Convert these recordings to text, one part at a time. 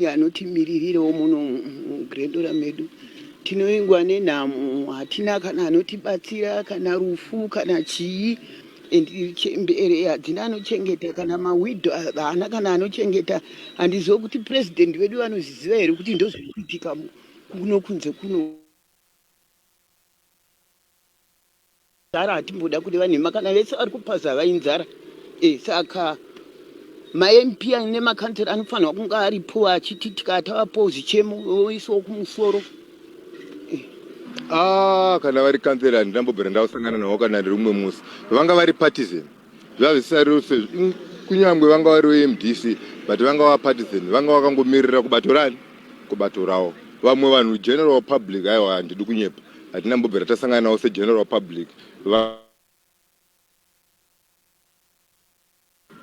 Anotimiririrewo muno mugredora medu tinoingwa nenhamo, hatina kana anotibatsira kana rufu kana chii. Mbere hadzina anochengeta kana mawidho haana kana anochengeta. Handizivi kuti purezidendi vedu vanozviziva here kuti ndozviri kuitika kuno kunze kuno. Zara hatimboda kuti vanhema kana vese vari kupaza vainzara. Saka ma-MP nemakansera anofanirwa kunge aripo achiti tikatavapo zvichemo voiswawo kumusoro. Kana vari kansera ndambobvira ndausangana navo kana rumwe musi vanga vari partisan zvazvisarose kunyangwe vanga vari weMDC but vanga vapartisan vanga vakangomirira kubato rani kubato ravo vamwe vanhu general public aiwa handidi kunyepa hatinambobvira tasangana navo segeneral public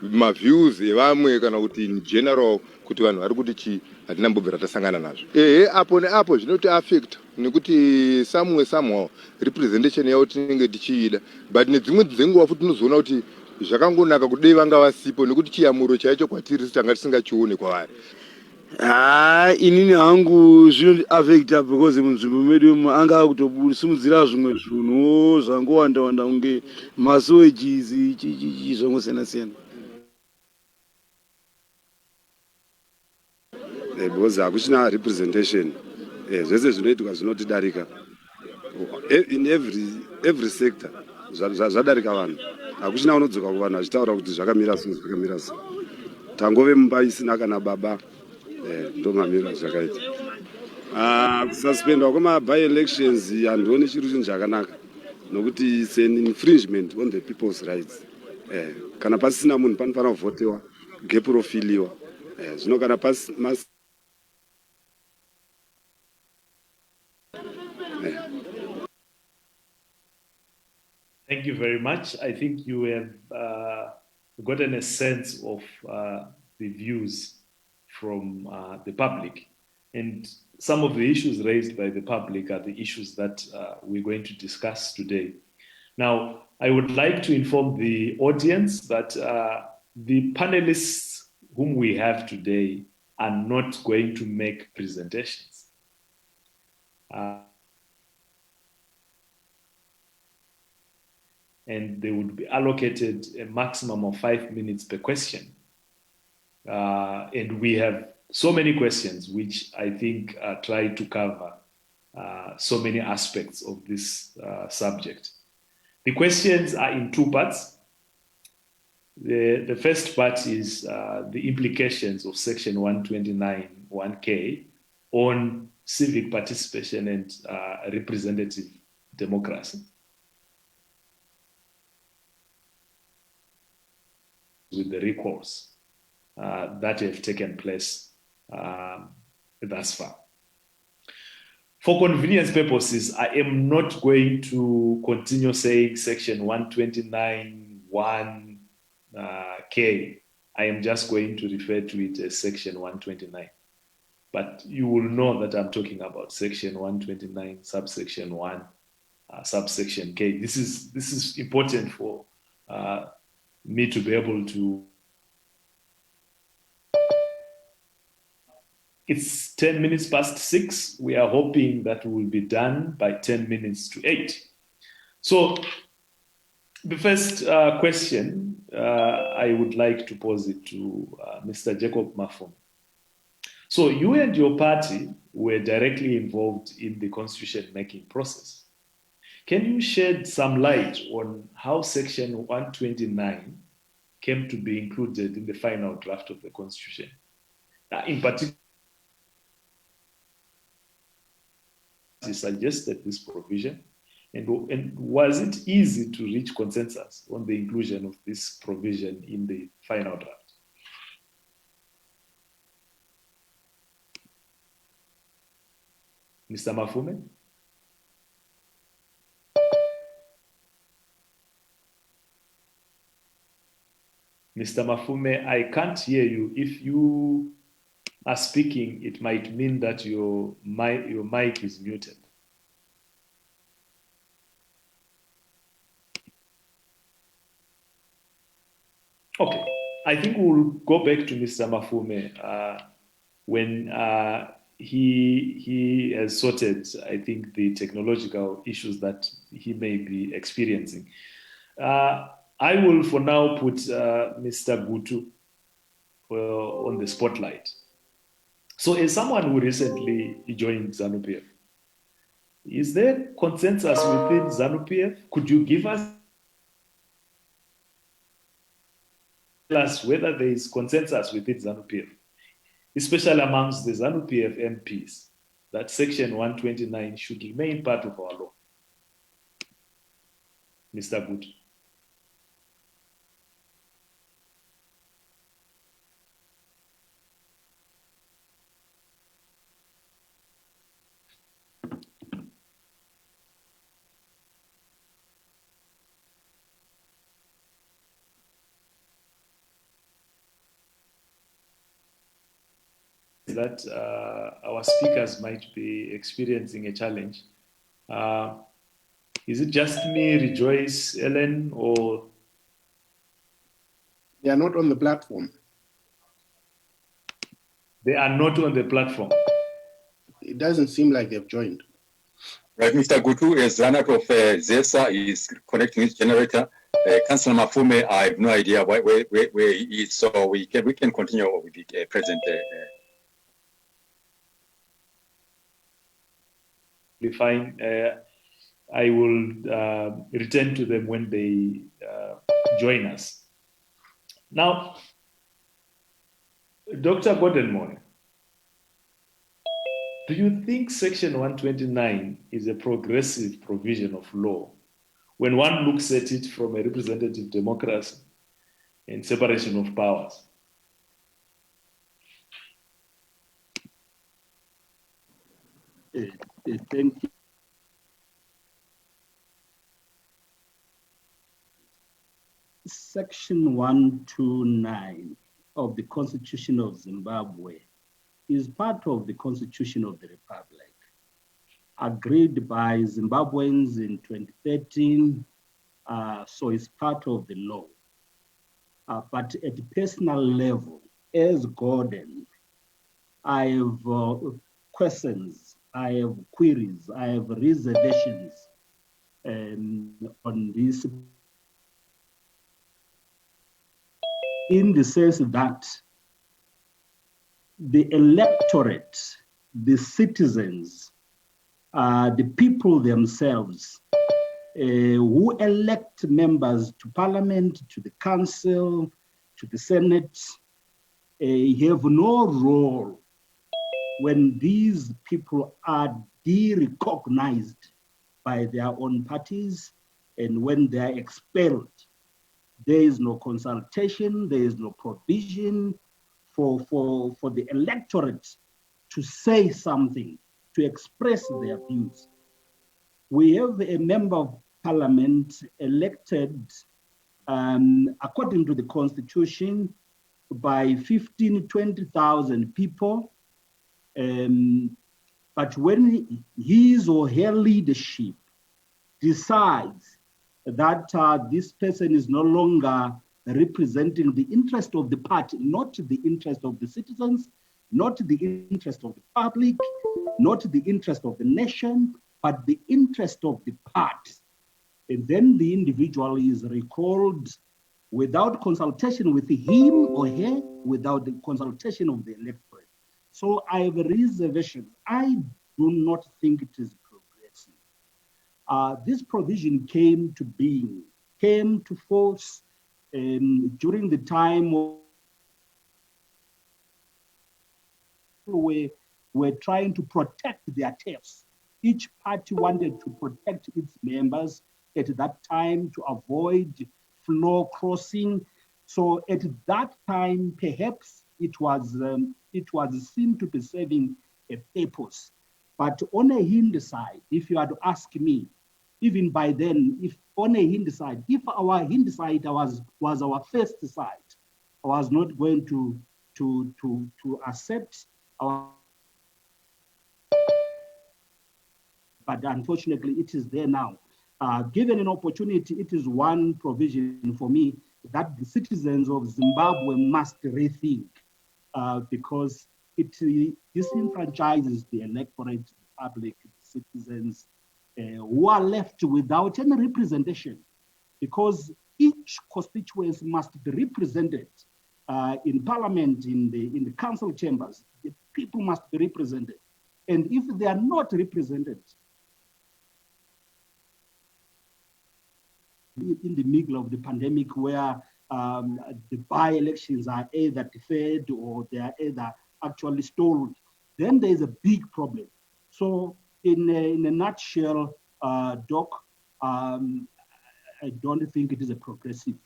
maviews evamwe kana kuti in general kuti vanhu vari kuti chii hatinambobvira tasangana nazvo. Apo neapo zvinoti affect nekuti somehow representation yavo tinenge tichiida but nedzimwe dzenguva futi tinozoona kuti zvakangonaka kudai vanga vasipo nekuti chiyamuro chaicho kwatiri tanga tisingachione kwavari. Inini hangu zvinoti affecta because munzvimbo medu anga kutosimudzira zvimwe zvinhu zvangowanda kunge masoweges zvangosiyana-siyana. Because hakuchina representation zvese zvinoitika zvinotidarika in every sector zvadarika vanhu hakuchina unodzoka kuvanhu achitaura kuti zvakamira so tangove mumba isina kana baba ndo mamira zvakaita kususpendwa kwema-by-elections handioni chiri chinhu chakanaka nokuti it's an infringement on the people's rights. Kana pasina munhu panofanira kuvhotewa gap rofiliwa zvino kana Thank you very much. I think you have gotten a sense of the views from the public. And some of the issues raised by the public are the issues that we're going to discuss today. Now, I would like to inform the audience that the panelists whom we have today are not going to make presentations. And they would be allocated a maximum of 5 minutes per question. And we have so many questions, which I think try to cover so many aspects of this subject. The questions are in two parts. The first part is the implications of Section 129 1K on civic participation and representative democracy. With the recalls that have taken place thus far. For convenience purposes, I am not going to continue saying Section 129 1K. I am just going to refer to it as Section 129. But you will know that I'm talking about Section 129, subsection 1, subsection K. This is important for me to be able to. It's 10 minutes past 6. We are hoping that we will be done by 10 minutes to 8. So the first question, I would like to pose it to Mr. Jacob Mafume. So you and your party were directly involved in the constitution-making process. Can you shed some light on how Section 129 came to be included in the final draft of the Constitution? In particular, he suggested this provision, and was it easy to reach consensus on the inclusion of this provision in the final draft? Mr. Mafume? Mr. Mafume, I can't hear you. If you are speaking, it might mean that your mic is muted. Okay, I think we'll go back to Mr. Mafume when he has sorted, I think, the technological issues that he may be experiencing. I will, for now, put Mr. Gutu on the spotlight. So, as someone who recently joined ZANU-PF, is there consensus within ZANU-PF? Could you give us whether there is consensus within ZANU-PF, especially amongst the ZANU-PF MPs, that Section 129 should remain part of our law? Mr. Gutu. That our speakers might be experiencing a challenge. Is it just me, Rejoice, Ellen, or? They are not on the platform. They are not on the platform. It doesn't seem like they've joined. Right, Mr. Gutu, as runner of ZESA is connecting his generator. Councillor Mafume, I have no idea where he is, so we can continue with the present. Fine. I will return to them when they join us. Now, Dr. Gordon-Moore, do you think Section 129 is a progressive provision of law when one looks at it from a representative democracy and separation of powers? Thank you. Section 129 of the Constitution of Zimbabwe is part of the Constitution of the Republic, agreed by Zimbabweans in 2013, so it's part of the law. But at the personal level, as Gordon, I have questions, I have queries, I have reservations on this, in the sense that the electorate, the citizens, the people themselves who elect members to parliament, to the council, to the senate, have no role when these people are de-recognized by their own parties and when they are expelled. There is no consultation, there is no provision for the electorate to say something, to express their views. We have a member of parliament elected according to the constitution by 15,000, 20,000 people. But when his or her leadership decides that this person is no longer representing the interest of the party, not the interest of the citizens, not the interest of the public, not the interest of the nation, but the interest of the party. And then the individual is recalled without consultation with him or her, without the consultation of the electorate. So I have a reservation. I do not think it is progressive. This provision came to being, came to force during the time of were trying to protect their turfs. Each party wanted to protect its members at that time to avoid floor crossing. So at that time, perhaps it was seen to be serving a purpose. But on a Hindu side, if you had to ask me, even by then, if on a Hindu side, if our Hindu side was our first side, I was not going to accept our. But unfortunately, it is there now. Given an opportunity, it is one provision for me that the citizens of Zimbabwe must rethink, because it disenfranchises the electorate, the public, citizens who are left without any representation, because each constituency must be represented in parliament, in the council chambers. The people must be represented. And if they are not represented in the middle of the pandemic, where the by-elections are either deferred or they are either actually stalled, then there is a big problem. So in a nutshell, Doc, I don't think it is a progressive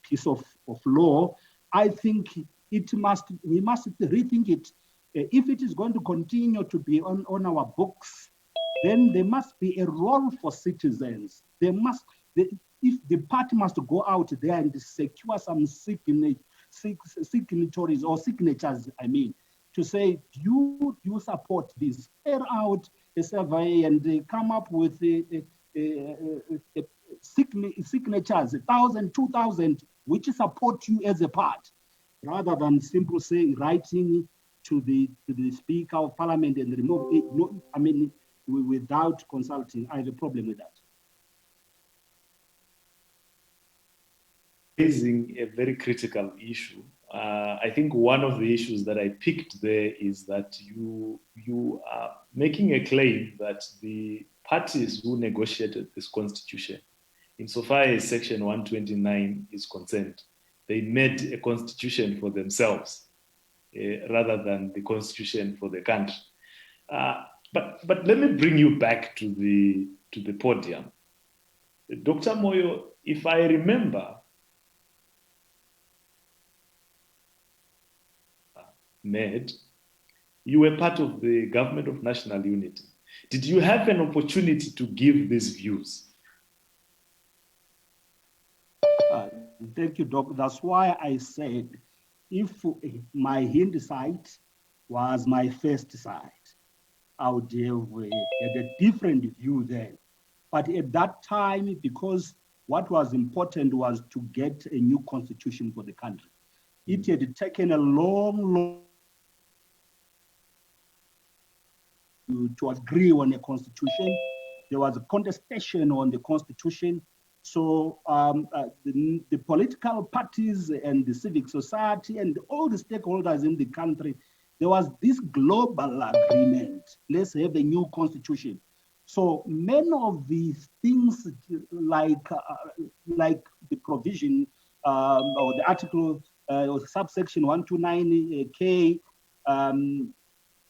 piece of law. I think we must rethink it. If it is going to continue to be on our books, then there must be a role for citizens. If the party must go out there and secure some signatories or signatures, I mean, to say, do you support this? Air out a survey and come up with signatures, 1,000, 2,000, which support you as a party, rather than simply say writing to the Speaker of Parliament and remove it. No, I mean, without consulting. I have a problem with that. Raising a very critical issue. I think one of the issues that I picked there is that you are making a claim that the parties who negotiated this constitution, insofar as Section 129 is concerned, they made a constitution for themselves rather than the constitution for the country. But let me bring you back to the podium. Dr. Moyo, if I remember, you were part of the government of national unity. Did you have an opportunity to give these views? Thank you, Doc. That's why I said, if my hindsight was my first sight, I would have had a different view then. But at that time, because what was important was to get a new constitution for the country. It had taken a long to agree on a constitution. There was a contestation on the constitution. So the political parties and the civic society and all the stakeholders in the country, there was this global agreement. Let's have a new constitution. So many of these things, like the provision or the article or subsection 129K,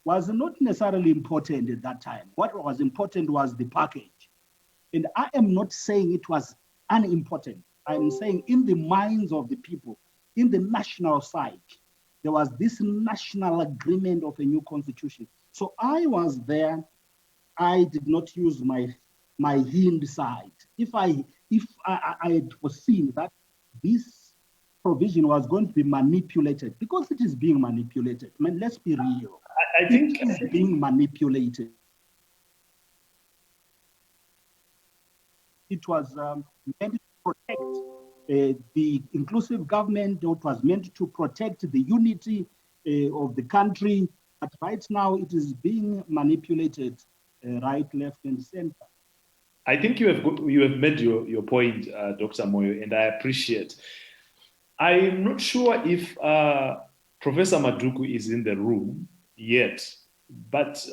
was not necessarily important at that time. What was important was the package. And I am not saying it was unimportant. I'm saying in the minds of the people, in the national psyche, there was this national agreement of a new constitution. So I was there. I did not use my hindsight. If I had foreseen that this provision was going to be manipulated, because it is being manipulated. I mean, let's be real. I think it is being manipulated. It was meant to protect the inclusive government. It was meant to protect the unity of the country. But right now, it is being manipulated right, left, and center. I think you have made your point, Dr. Moyo, and I appreciate. I'm not sure if Professor Madhuku is in the room yet, but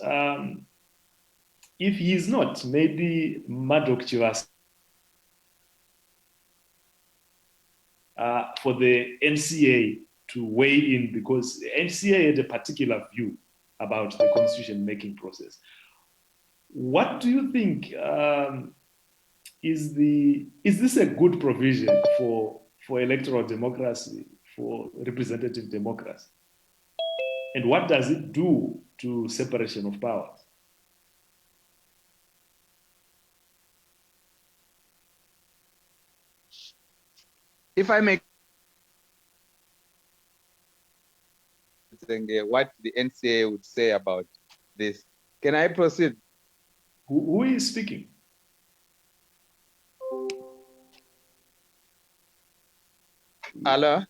if he is not, maybe Madhuku Chivas for the NCA to weigh in, because the NCA had a particular view about the constitution-making process. What do you think? Is this a good provision for electoral democracy, for representative democracy? And what does it do to separation of powers? If I may, what the NCA would say about this. Can I proceed? Who is speaking? Hello?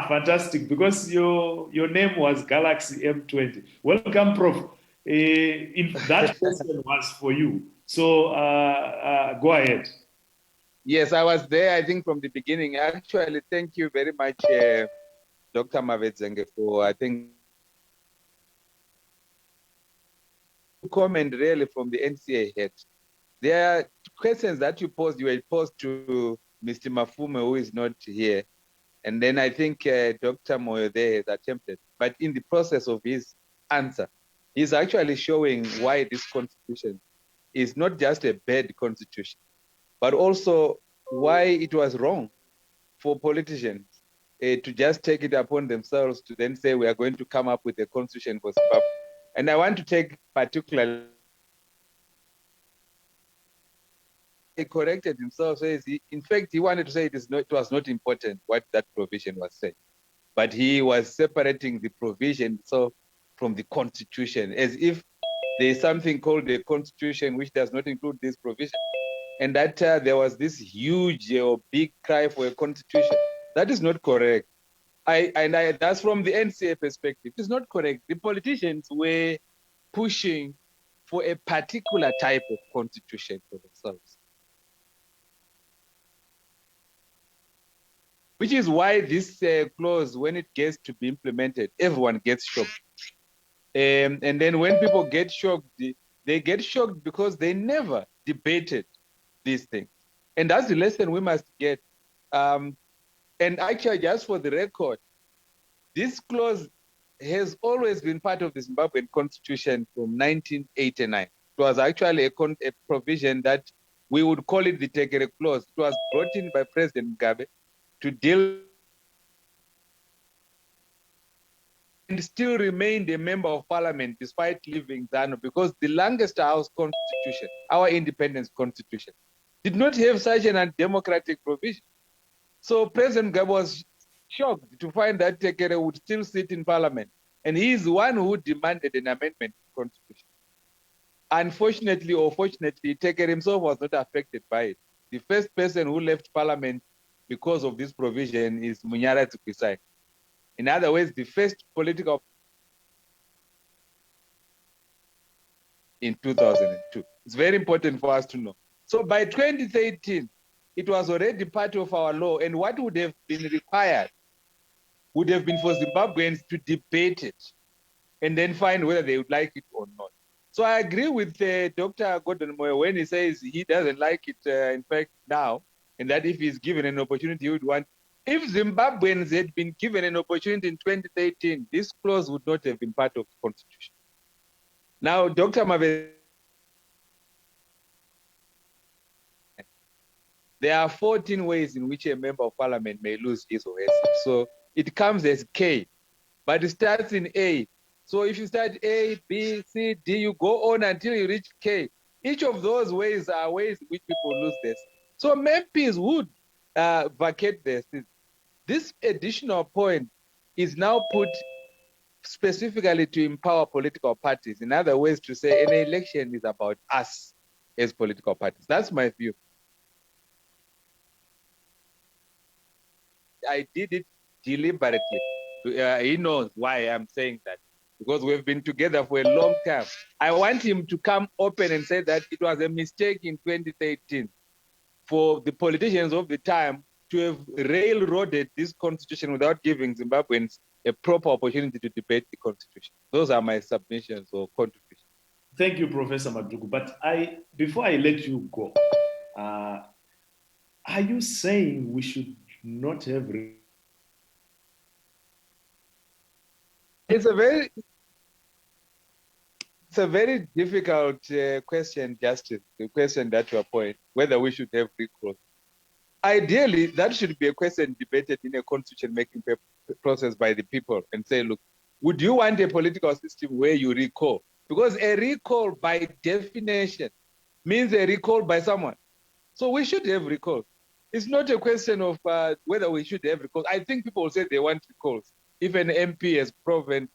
Fantastic, because your name was Galaxy M20. Welcome, Prof. That question was for you. So go ahead. Yes, I was there, I think, from the beginning. Actually, thank you very much, Dr. Mavedzenge, for, I think, comment really from the NCA head. There are questions that you were posed to Mr. Mafume, who is not here. And then I think Dr. Moyode has attempted. But in the process of his answer, he's actually showing why this constitution is not just a bad constitution, but also why it was wrong for politicians to just take it upon themselves to then say we are going to come up with a constitution for Zimbabwe. And I want to take particularly, he corrected himself, says in fact he wanted to say it was not important what that provision was saying, but he was separating the provision so from the constitution, as if there is something called the constitution which does not include this provision, and that there was this huge or big cry for a constitution. That is not correct. That's from the NCA perspective. It's not correct. The politicians were pushing for a particular type of constitution for themselves, which is why this clause, when it gets to be implemented, everyone gets shocked. And then when people get shocked, they get shocked because they never debated these things. And that's the lesson we must get. And actually, just for the record, this clause has always been part of the Zimbabwean constitution from 1989. It was actually a provision that we would call it the Tekere clause. It was brought in by President Mugabe to deal and still remained a member of parliament despite leaving Zanu, because the longest house constitution, our independence constitution, did not have such an undemocratic provision. So President Mugabe was shocked to find that Tekere would still sit in parliament. And he is the one who demanded an amendment to the constitution. Unfortunately or fortunately, Tekere himself was not affected by it. The first person who left parliament because of this provision is Munyara Tsukwisai. In other words, the first political in 2002. It's very important for us to know. So by 2013, it was already part of our law, and what would have been required would have been for Zimbabweans to debate it and then find whether they would like it or not. So I agree with Dr. Gordon Moyo when he says he doesn't like it, in fact, now, and that if he's given an opportunity, he would want. If Zimbabweans had been given an opportunity in 2013, this clause would not have been part of the constitution. Now, Dr. Mave, there are 14 ways in which a member of parliament may lose his or her seat. So it comes as K, but it starts in A. So if you start A, B, C, D, you go on until you reach K. Each of those ways are ways in which people lose their seat. So MPs would vacate their seats. This additional point is now put specifically to empower political parties. In other words, to say an election is about us as political parties. That's my view. I did it deliberately. He knows why I'm saying that, because we've been together for a long time. I want him to come open and say that it was a mistake in 2013 for the politicians of the time to have railroaded this constitution without giving Zimbabweans a proper opportunity to debate the constitution. Those are my submissions or contributions. Thank you, Professor Madhuku. But before I let you go, are you saying we should not have? It's a very difficult question, Justin, the question that you are pointing, whether we should have recourse. Ideally, that should be a question debated in a constitution-making process by the people and say, look, would you want a political system where you recall? Because a recall, by definition, means a recall by someone. So we should have recalls. It's not a question of whether we should have recalls. I think people will say they want recalls. If an MP has proven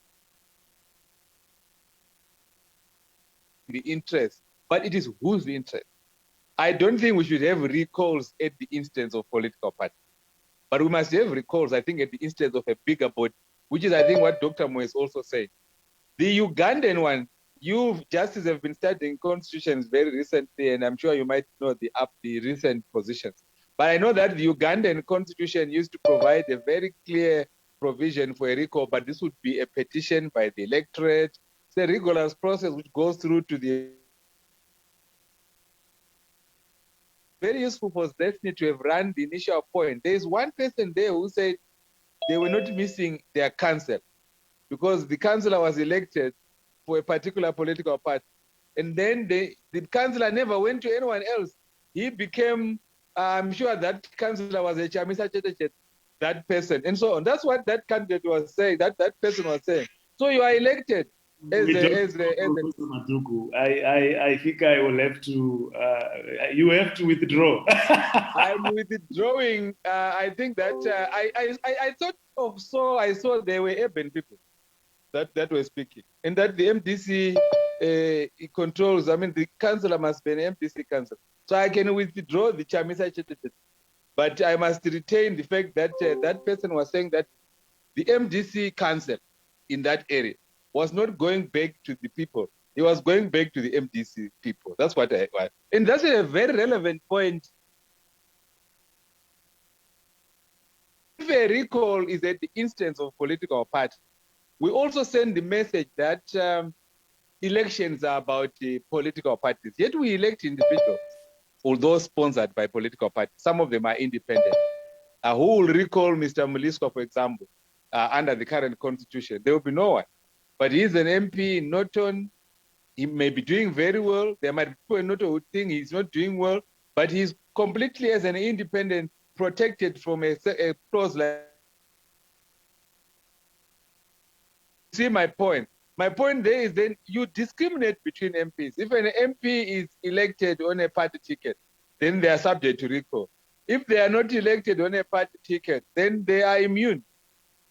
the interest, but it is whose interest? I don't think we should have recalls at the instance of political parties. But we must have recalls, I think, at the instance of a bigger body, which is, I think, what Dr. Mo is also saying. The Ugandan one, you justices have been studying constitutions very recently, and I'm sure you might know the recent positions. But I know that the Ugandan constitution used to provide a very clear provision for a recall, but this would be a petition by the electorate. It's a rigorous process which goes through to the very useful for Destiny to have run the initial point. There's one person there who said they were not missing their council because the councillor was elected for a particular political party. And then the councillor never went to anyone else. He became, I'm sure that councillor was a Chamisa Chetechet, that person, and so on. That's what that candidate was saying, that person was saying. So you are elected as Professor Madhuku, I think I will have to, you have to withdraw. I'm withdrawing. I think that I saw there were urban people that were speaking, and that the MDC controls. I mean, the councillor must be an MDC councillor, so I can withdraw the Chamisa Chetechet, but I must retain the fact that that person was saying that the MDC council in that area was not going back to the people. He was going back to the MDC people. That's what I want. And that's a very relevant point. If a recall is at the instance of political party, we also send the message that elections are about political parties. Yet we elect individuals, although sponsored by political parties. Some of them are independent. Who will recall Mr. Mulisco, for example, under the current constitution? There will be no one. But he's an MP in Norton. He may be doing very well. There might be people in Norton who think he's not doing well, but he's completely, as an independent, protected from a clause like. See my point. My point there is then you discriminate between MPs. If an MP is elected on a party ticket, then they are subject to recall. If they are not elected on a party ticket, then they are immune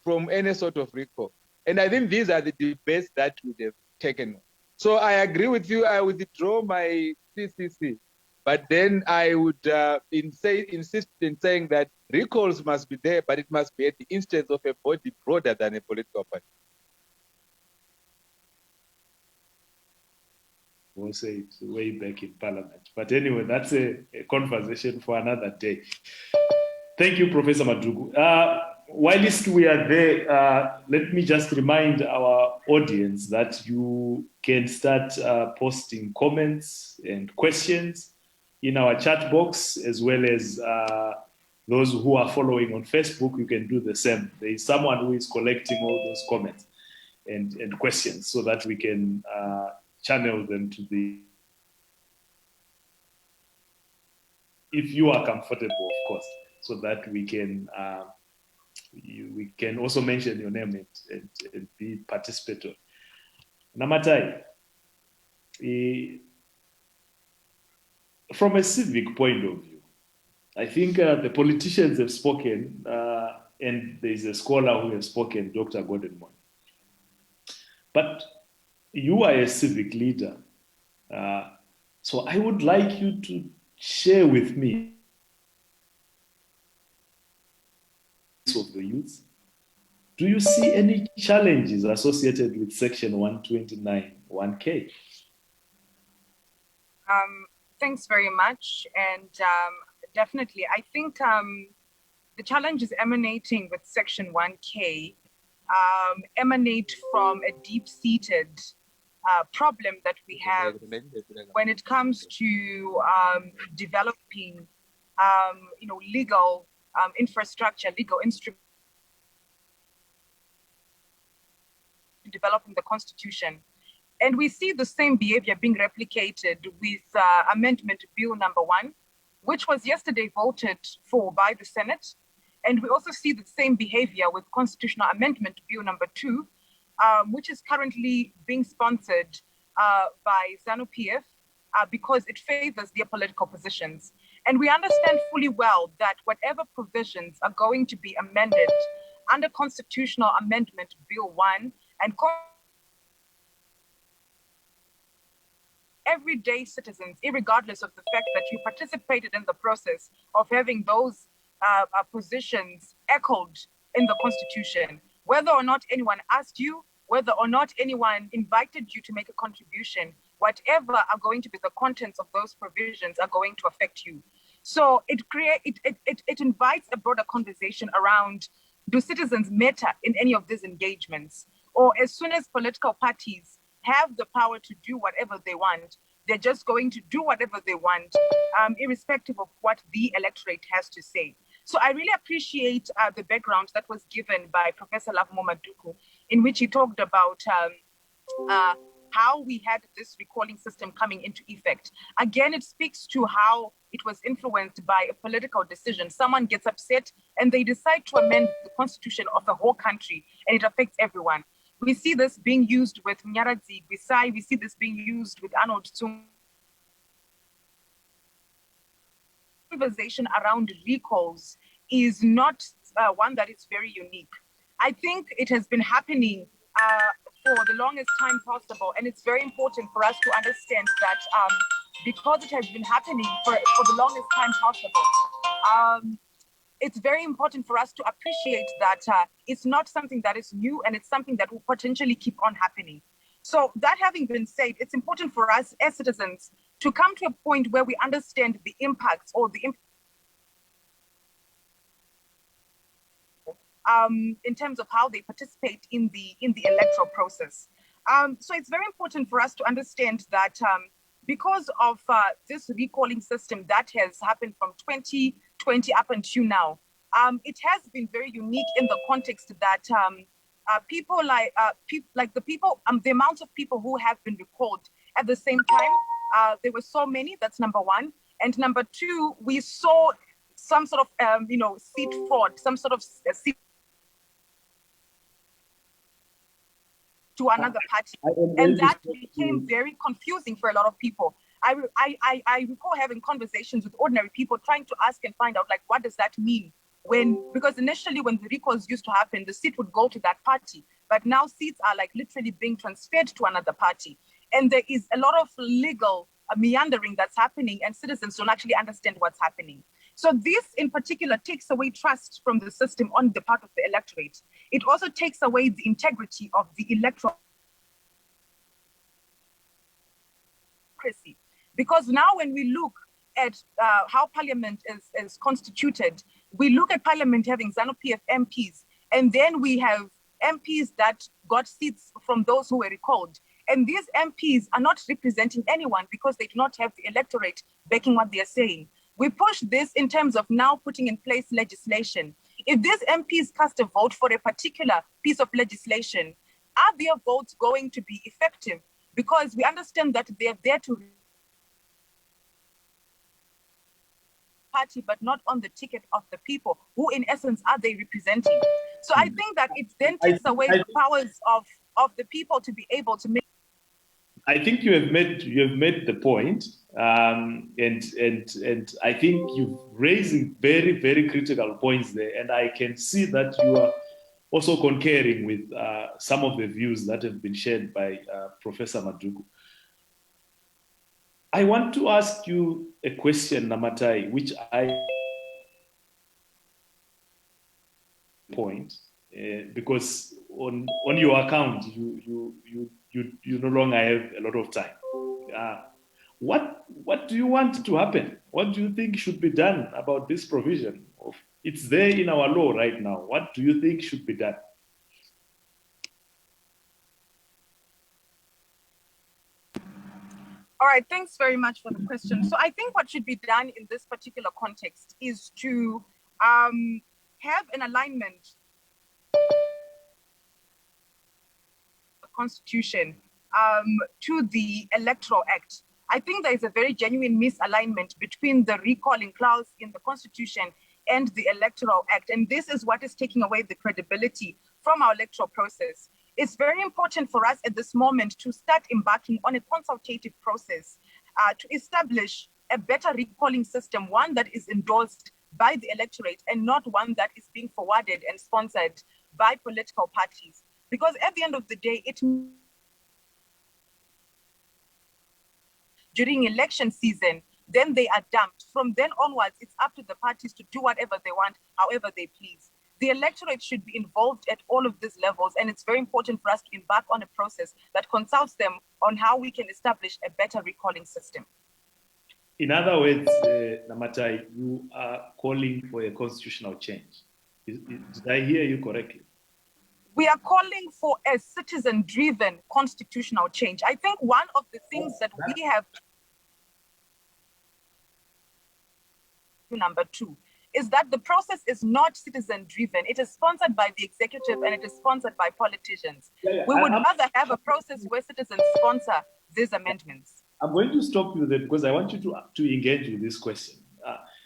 from any sort of recall. And I think these are the debates that we have taken. So I agree with you. I withdraw my CCC, but then I would insist in saying that recalls must be there, but it must be at the instance of a body broader than a political party. We'll say it's way back in Parliament. But anyway, that's a conversation for another day. Thank you, Professor Madhuku. Whilst we are there, let me just remind our audience that you can start posting comments and questions in our chat box, as well as those who are following on Facebook. You can do the same. There is someone who is collecting all those comments and questions so that we can channel them to the, if you are comfortable, of course, so that we can also mention your name and be participatory. Namatai, from a civic point of view, I think the politicians have spoken, and there is a scholar who has spoken, Dr. Gordon Moy. But you are a civic leader, so I would like you to share with me of the youth. Do you see any challenges associated with Section 129, 1K? Thanks very much. And definitely, I think the challenges emanating with Section 1K emanate from a deep-seated problem that we have when it comes to developing, legal infrastructure, legal instruments, developing the Constitution. And we see the same behavior being replicated with Amendment Bill number 1, which was yesterday voted for by the Senate. And we also see the same behavior with Constitutional Amendment Bill number 2, which is currently being sponsored by Zanu PF because it favors their political positions. And we understand fully well that whatever provisions are going to be amended under Constitutional Amendment Bill 1 and everyday citizens, irregardless of the fact that you participated in the process of having those positions echoed in the Constitution. Whether or not anyone asked you, whether or not anyone invited you to make a contribution, whatever are going to be the contents of those provisions are going to affect you. So it invites a broader conversation around, do citizens matter in any of these engagements? Or as soon as political parties have the power to do whatever they want, they're just going to do whatever they want, irrespective of what the electorate has to say. So I really appreciate the background that was given by Professor Madhuku, in which he talked about how we had this recalling system coming into effect. Again, it speaks to how it was influenced by a political decision. Someone gets upset and they decide to amend the constitution of the whole country, and it affects everyone. We see this being used with Nyaradzi Gwisai. We see this being used with Arnold Tsung. Conversation around recalls is not one that is very unique. I think it has been happening for the longest time possible, and it's very important for us to understand that because it has been happening for the longest time possible, it's very important for us to appreciate that it's not something that is new, and it's something that will potentially keep on happening. So that having been said, it's important for us as citizens to come to a point where we understand the impacts or the in terms of how they participate in the electoral process. So it's very important for us to understand that because of this recalling system that has happened from 2020 up until now, it has been very unique in the context that people like the amount of people who have been recalled at the same time, there were so many. That's number one. And number two, we saw some sort of seat fraud, some sort of seat to another party, and that became very confusing for a lot of people. I recall having conversations with ordinary people trying to ask and find out, like, what does that mean? Because initially when the recalls used to happen, the seat would go to that party, but now seats are like literally being transferred to another party. And there is a lot of legal meandering that's happening, and citizens don't actually understand what's happening. So this in particular takes away trust from the system on the part of the electorate. It also takes away the integrity of the electoral democracy. Because now when we look at how parliament is constituted, we look at parliament having Zanu PF MPs, and then we have MPs that got seats from those who were recalled. And these MPs are not representing anyone because they do not have the electorate backing what they are saying. We push this in terms of now putting in place legislation. If these MPs cast a vote for a particular piece of legislation, are their votes going to be effective? Because we understand that they are there to party, but not on the ticket of the people, who in essence are they representing? So I think that it then takes away the powers of the people to be able to make. I think you have made the point, and I think you've raised very, very critical points there, and I can see that you are also concurring with some of the views that have been shared by Professor Madhuku. I want to ask you a question, Namatai, which I point because on your account you no longer have a lot of time. What do you want to happen? What do you think should be done about this provision? It's there in our law right now. What do you think should be done? All right, thanks very much for the question. So I think what should be done in this particular context is to have an alignment Constitution to the Electoral Act. I think there is a very genuine misalignment between the recalling clause in the Constitution and the Electoral Act. And this is what is taking away the credibility from our electoral process. It's very important for us at this moment to start embarking on a consultative process to establish a better recalling system, one that is endorsed by the electorate and not one that is being forwarded and sponsored by political parties. Because at the end of the day, during election season, then they are dumped. From then onwards, it's up to the parties to do whatever they want, however they please. The electorate should be involved at all of these levels, and it's very important for us to embark on a process that consults them on how we can establish a better recalling system. In other words, Namatai, you are calling for a constitutional change. Did I hear you correctly? We are calling for a citizen-driven constitutional change. I think one of the things that we have, number two, is that the process is not citizen-driven. It is sponsored by the executive and it is sponsored by politicians. We would rather have a process where citizens sponsor these amendments. I'm going to stop you there because I want you to engage with this question.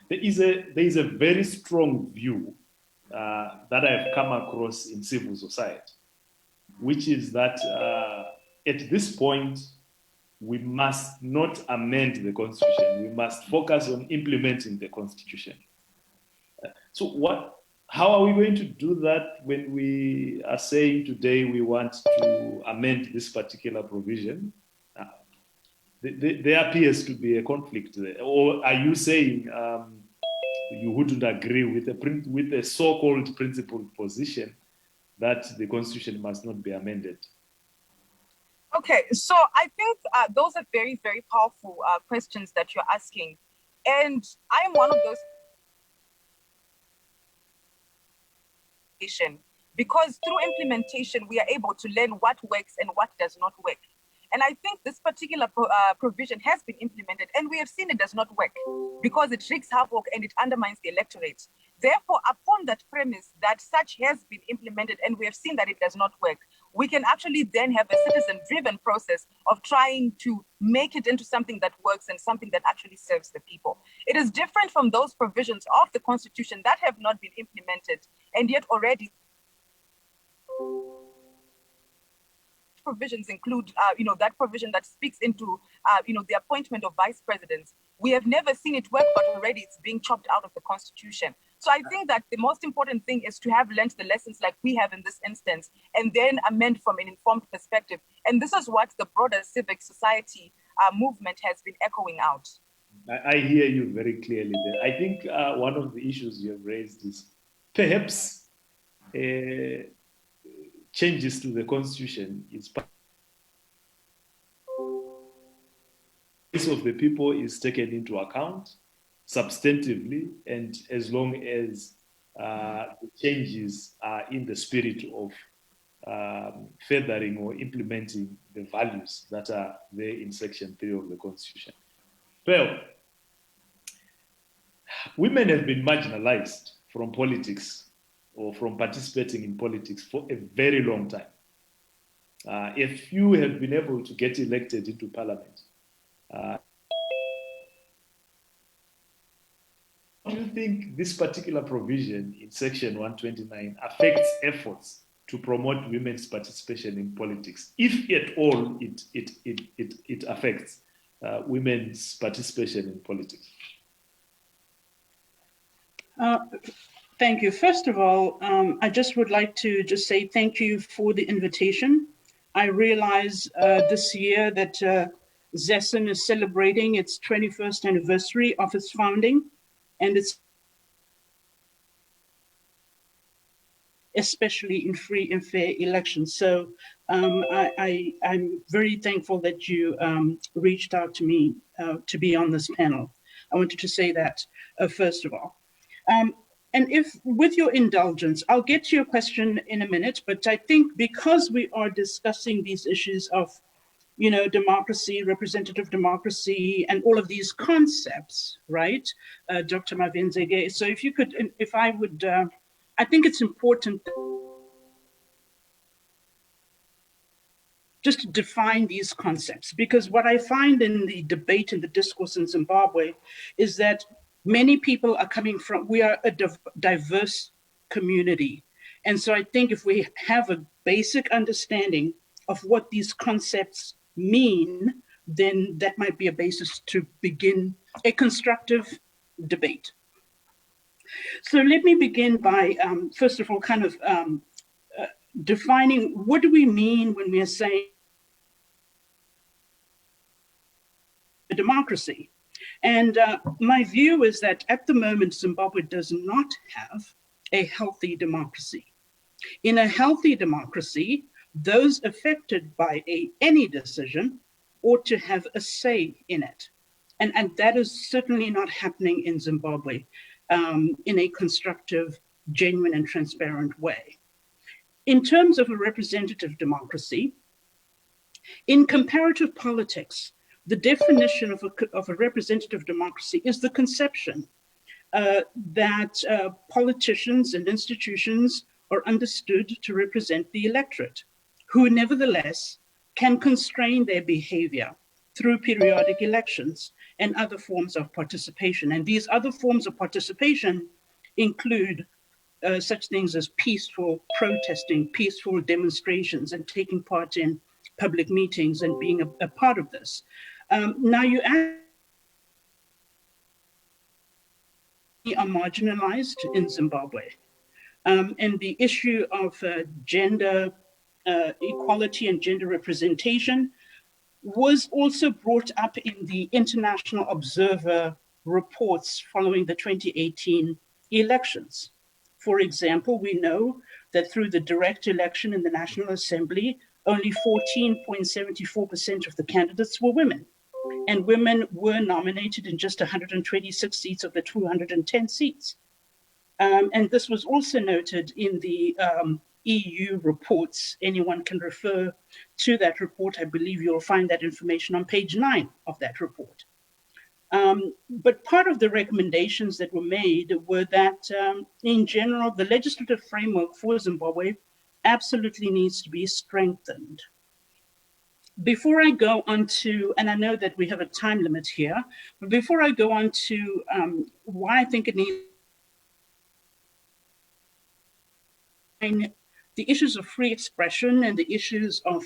There is a very strong view that I have come across in civil society, which is that at this point, we must not amend the Constitution. We must focus on implementing the Constitution. So how are we going to do that when we are saying today we want to amend this particular provision? There appears to be a conflict there. Or are you saying you wouldn't agree with a so-called principled position that the Constitution must not be amended? Okay, so I think those are very, very powerful questions that you're asking. And I am one of those, because through implementation, we are able to learn what works and what does not work. And I think this particular provision has been implemented, and we have seen it does not work because it wreaks havoc and it undermines the electorate. Therefore, upon that premise that such has been implemented and we have seen that it does not work, we can actually then have a citizen-driven process of trying to make it into something that works and something that actually serves the people. It is different from those provisions of the Constitution that have not been implemented, and yet already provisions include, that provision that speaks into, the appointment of vice presidents. We have never seen it work, but already it's being chopped out of the Constitution. So I think that the most important thing is to have learned the lessons like we have in this instance, and then amend from an informed perspective. And this is what the broader civic society movement has been echoing out. I hear you very clearly there. I think one of the issues you have raised is perhaps changes to the Constitution is part of the people is taken into account substantively, and as long as the changes are in the spirit of furthering or implementing the values that are there in Section 3 of the Constitution. Well, women have been marginalized from politics or from participating in politics for a very long time. If you have been able to get elected into parliament, do you think this particular provision in Section 129 affects efforts to promote women's participation in politics, if at all it affects women's participation in politics? Thank you. First of all, I just would like to just say thank you for the invitation. I realize this year that ZESN is celebrating its 21st anniversary of its founding, and it's especially in free and fair elections. So I'm very thankful that you reached out to me to be on this panel. I wanted to say that first of all. And if, with your indulgence, I'll get to your question in a minute, but I think because we are discussing these issues of, democracy, representative democracy, and all of these concepts, right, Dr. Mavenzege, so if you could, if I would, I think it's important just to define these concepts, because what I find in the debate and the discourse in Zimbabwe is that many people are coming from, we are a diverse community. And so I think if we have a basic understanding of what these concepts mean, then that might be a basis to begin a constructive debate. So let me begin by, first of all, kind of defining what do we mean when we are saying a democracy. And my view is that at the moment, Zimbabwe does not have a healthy democracy. In a healthy democracy, those affected by any decision ought to have a say in it. And that is certainly not happening in Zimbabwe in a constructive, genuine, and transparent way. In terms of a representative democracy, in comparative politics, the definition of a representative democracy is the conception that politicians and institutions are understood to represent the electorate, who nevertheless can constrain their behavior through periodic elections and other forms of participation. And these other forms of participation include such things as peaceful protesting, peaceful demonstrations, and taking part in public meetings and being a part of this. Now you are marginalized in Zimbabwe. And the issue of gender equality and gender representation was also brought up in the International Observer reports following the 2018 elections. For example, we know that through the direct election in the National Assembly, only 14.74% of the candidates were women. And women were nominated in just 126 seats of the 210 seats. And this was also noted in the EU reports. Anyone can refer to that report. I believe you'll find that information on page 9 of that report. But part of the recommendations that were made were that, in general, the legislative framework for Zimbabwe absolutely needs to be strengthened. Before I go on to, and I know that we have a time limit here, but before I go on to why I think it needs the issues of free expression and the issues of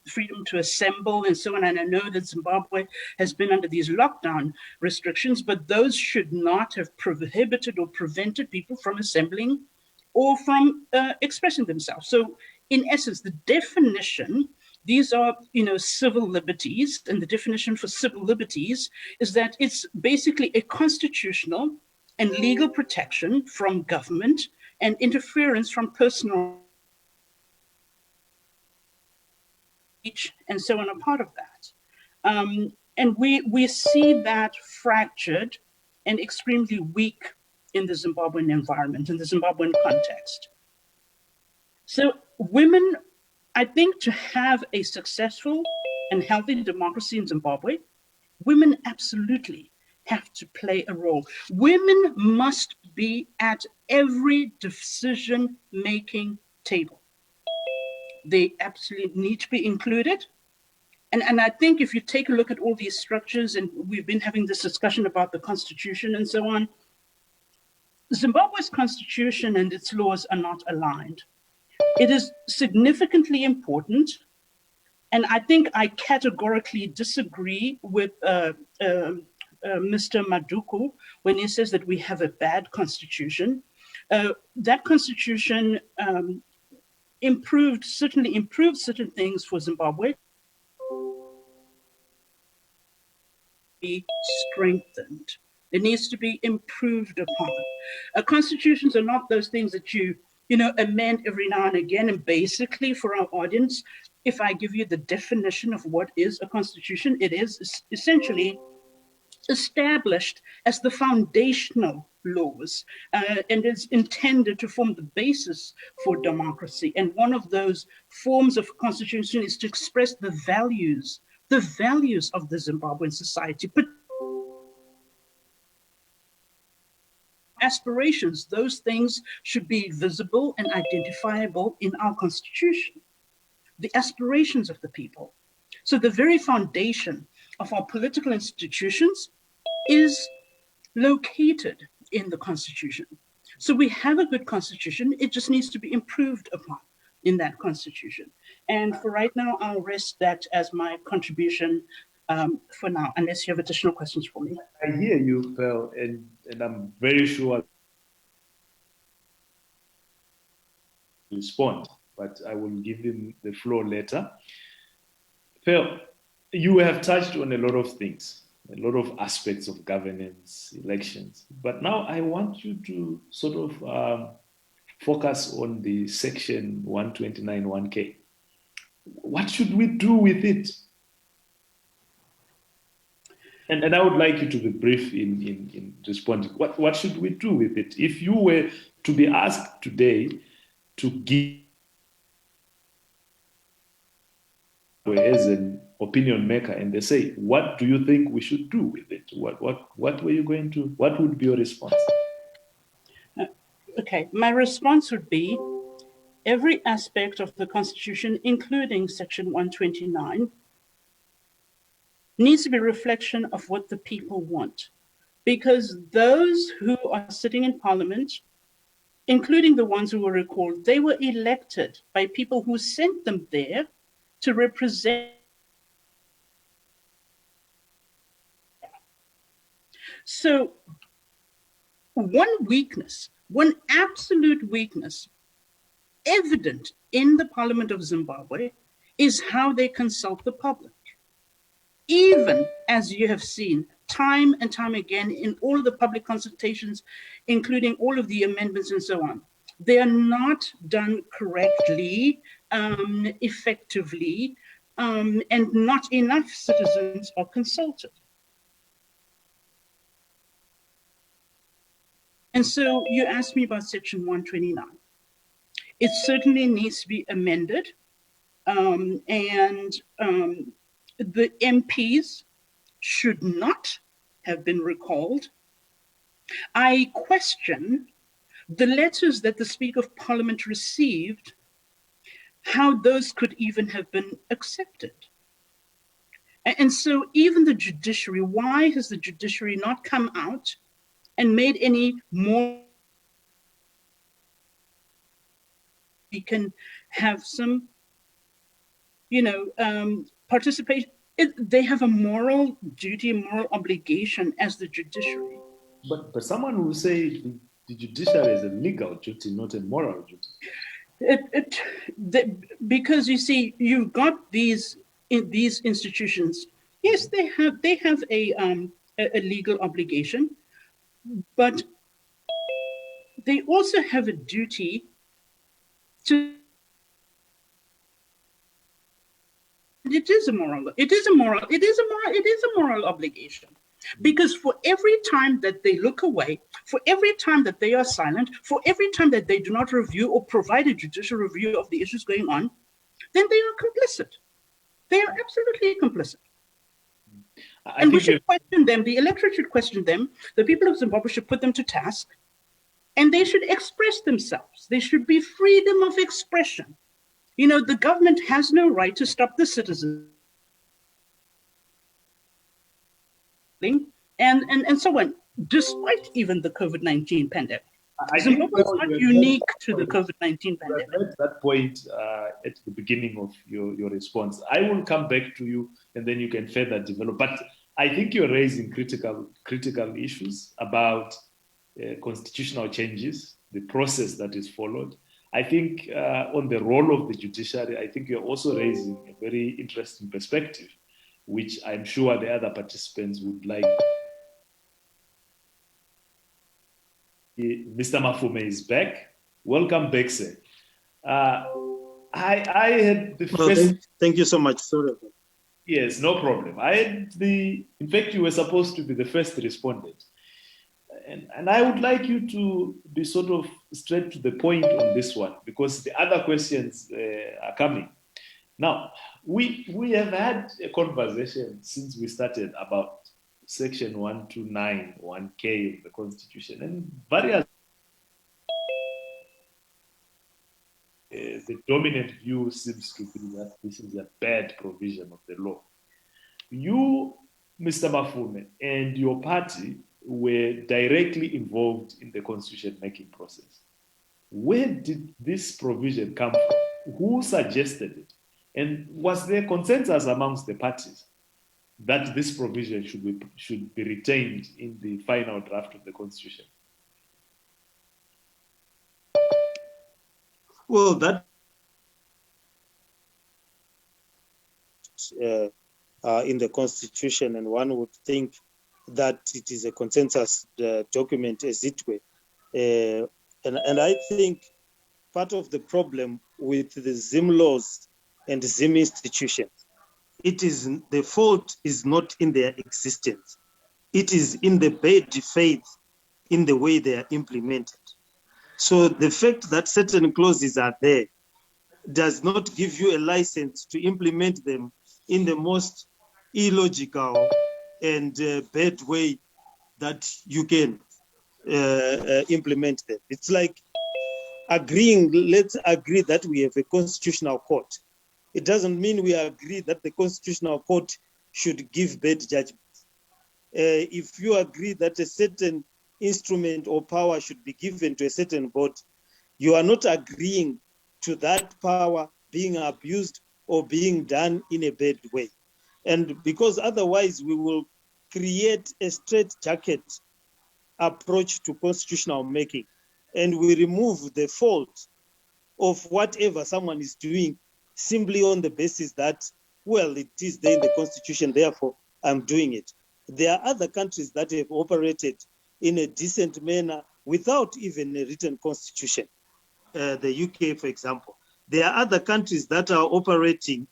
freedom to assemble and so on. And I know that Zimbabwe has been under these lockdown restrictions, but those should not have prohibited or prevented people from assembling or from expressing themselves. So in essence, the definition, these are, civil liberties, and the definition for civil liberties is that it's basically a constitutional and legal protection from government and interference from personal and so on, a part of that. And we see that fractured and extremely weak in the Zimbabwean environment, in the Zimbabwean context. So women, I think, to have a successful and healthy democracy in Zimbabwe, women absolutely have to play a role. Women must be at every decision-making table. They absolutely need to be included. And I think if you take a look at all these structures, and we've been having this discussion about the constitution and so on, Zimbabwe's constitution and its laws are not aligned. It is significantly important, and I think I categorically disagree with Mr. Madhuku when he says that we have a bad constitution. That constitution certainly improved certain things for Zimbabwe. Be strengthened. It needs to be improved upon. Constitutions are not those things that you amend every now and again. And basically, for our audience, if I give you the definition of what is a constitution, it is essentially established as the foundational laws, and is intended to form the basis for democracy. And one of those forms of constitution is to express the values of the Zimbabwean society, but aspirations, those things should be visible and identifiable in our constitution, the aspirations of the people. So the very foundation of our political institutions is located in the constitution. So we have a good constitution, it just needs to be improved upon in that constitution. And for right now, I'll rest that as my contribution for now, unless you have additional questions for me. I hear you, Pearl, and I'm very sure respond, but I will give him the floor later. Pearl, you have touched on a lot of things. a lot of aspects of governance, elections. But now I want you to sort of focus on the section 129 1K. What should we do with it? And I would like you to be brief in responding. What should we do with it? If you were to be asked today to give as an opinion maker, and they say, what do you think we should do with it? What were you going to, what would be your response? Okay, my response would be every aspect of the Constitution, including Section 129, needs to be a reflection of what the people want. Because those who are sitting in Parliament, including the ones who were recalled, they were elected by people who sent them there to represent. So one weakness, one absolute weakness evident in the Parliament of Zimbabwe is how they consult the public. Even as you have seen time and time again in all the public consultations, including all of the amendments and so on, they are not done correctly, effectively, and not enough citizens are consulted. And so you asked me about Section 129. It certainly needs to be amended, the MPs should not have been recalled. I question the letters that the Speaker of Parliament received, how those could even have been accepted. And so even the judiciary, why has the judiciary not come out and made any more? We can have some, participation. They have a moral duty, a moral obligation as the judiciary. But someone will say the judiciary is a legal duty, not a moral duty. Because you see, you've got these institutions. Yes, they have a legal obligation, but they also have a duty to. It is a moral obligation, because for every time that they look away, for every time that they are silent, for every time that they do not review or provide a judicial review of the issues going on, then they are complicit. They are absolutely complicit. And we should question them. The electorate should question them. The people of Zimbabwe should put them to task, and they should express themselves. There should be freedom of expression. The government has no right to stop the citizens and so on, despite even the COVID-19 pandemic. Zimbabwe is not unique to the COVID-19 pandemic. At that point, at the beginning of your response, I will come back to you and then you can further develop. But I think you're raising critical issues about constitutional changes, the process that is followed. I think on the role of the judiciary, I think you're also raising a very interesting perspective, which I'm sure the other participants would like. Mr. Mafume is back. Welcome back, sir. I had the first... Thank you so much. Sorry. Yes, no problem. In fact, you were supposed to be the first respondent. And I would like you to be sort of straight to the point on this one, because the other questions are coming. Now, we have had a conversation since we started about Section 129, 1K of the Constitution, and various the dominant view seems to be that this is a bad provision of the law. You, Mr. Mafume, and your party were directly involved in the constitution-making process. Where did this provision come from? Who suggested it? And was there consensus amongst the parties that this provision should be retained in the final draft of the Constitution? Well, that in the Constitution, and one would think that it is a consensus document, as it were. And I think part of the problem with the Zim laws and the Zim institutions, the fault is not in their existence. It is in the bad faith in the way they are implemented. So the fact that certain clauses are there does not give you a license to implement them in the most illogical and bad way that you can implement them. It's like agreeing, let's agree that we have a constitutional court. It doesn't mean we agree that the constitutional court should give bad judgments. If you agree that a certain instrument or power should be given to a certain body, you are not agreeing to that power being abused or being done in a bad way. And because otherwise we will create a straitjacket approach to constitutional making, and we remove the fault of whatever someone is doing simply on the basis that, well, it is there in the Constitution, therefore I'm doing it. There are other countries that have operated in a decent manner without even a written constitution. The UK, for example. There are other countries that are operating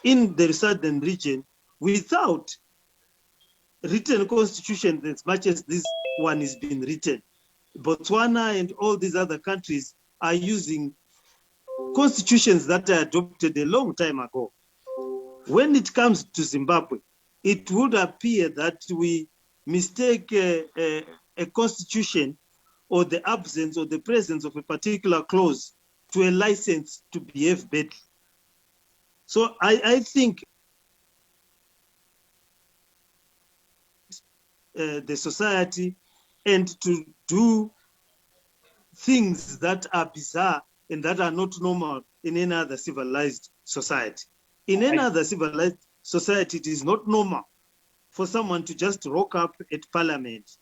in the southern region without written constitution as much as this one is being written. Botswana and all these other countries are using constitutions that are adopted a long time ago. When it comes to Zimbabwe, it would appear that we mistake a constitution or the absence or the presence of a particular clause to a license to behave badly. So I think the society and to do things that are bizarre and that are not normal in any other civilized society. In any other civilized society, it is not normal for someone to just rock up at parliament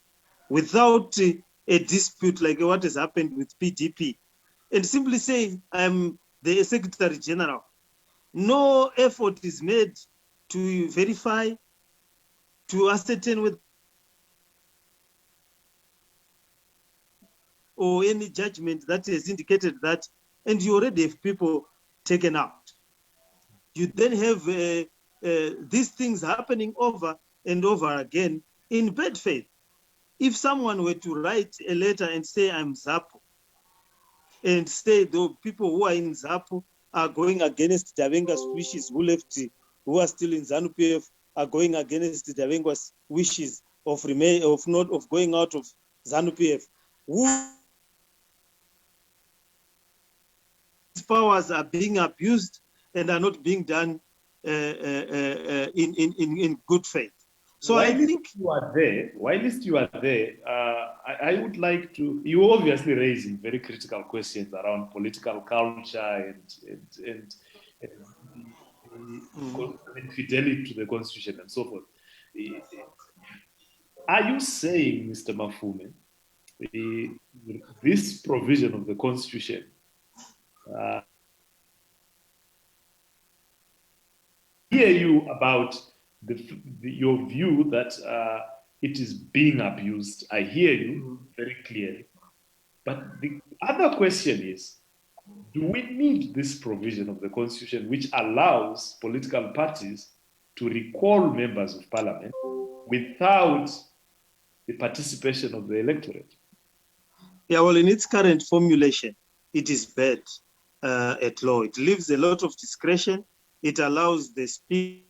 without a dispute like what has happened with PDP and simply say, I'm the Secretary General. No effort is made to verify, to ascertain with or any judgment that has indicated that, and you already have people taken out. You then have these things happening over and over again in bad faith. If someone were to write a letter and say, I'm ZAPU, and say the people who are in ZAPU are going against Davenga's wishes, who are still in Zanu PF, are going against Davenga's wishes of going out of Zanu PF. Whose powers are being abused and are not being done in good faith. So I think you are there. While you are there, I would like to. You obviously raising very critical questions around political culture and fidelity to the constitution and so forth. Are you saying, Mr. Mafume, this provision of the constitution hear you about your view that it is being abused? I hear you very clearly. But the other question is, do we need this provision of the Constitution which allows political parties to recall members of parliament without the participation of the electorate? Yeah, well, in its current formulation, it is bad at law. It leaves a lot of discretion. It allows the speaker.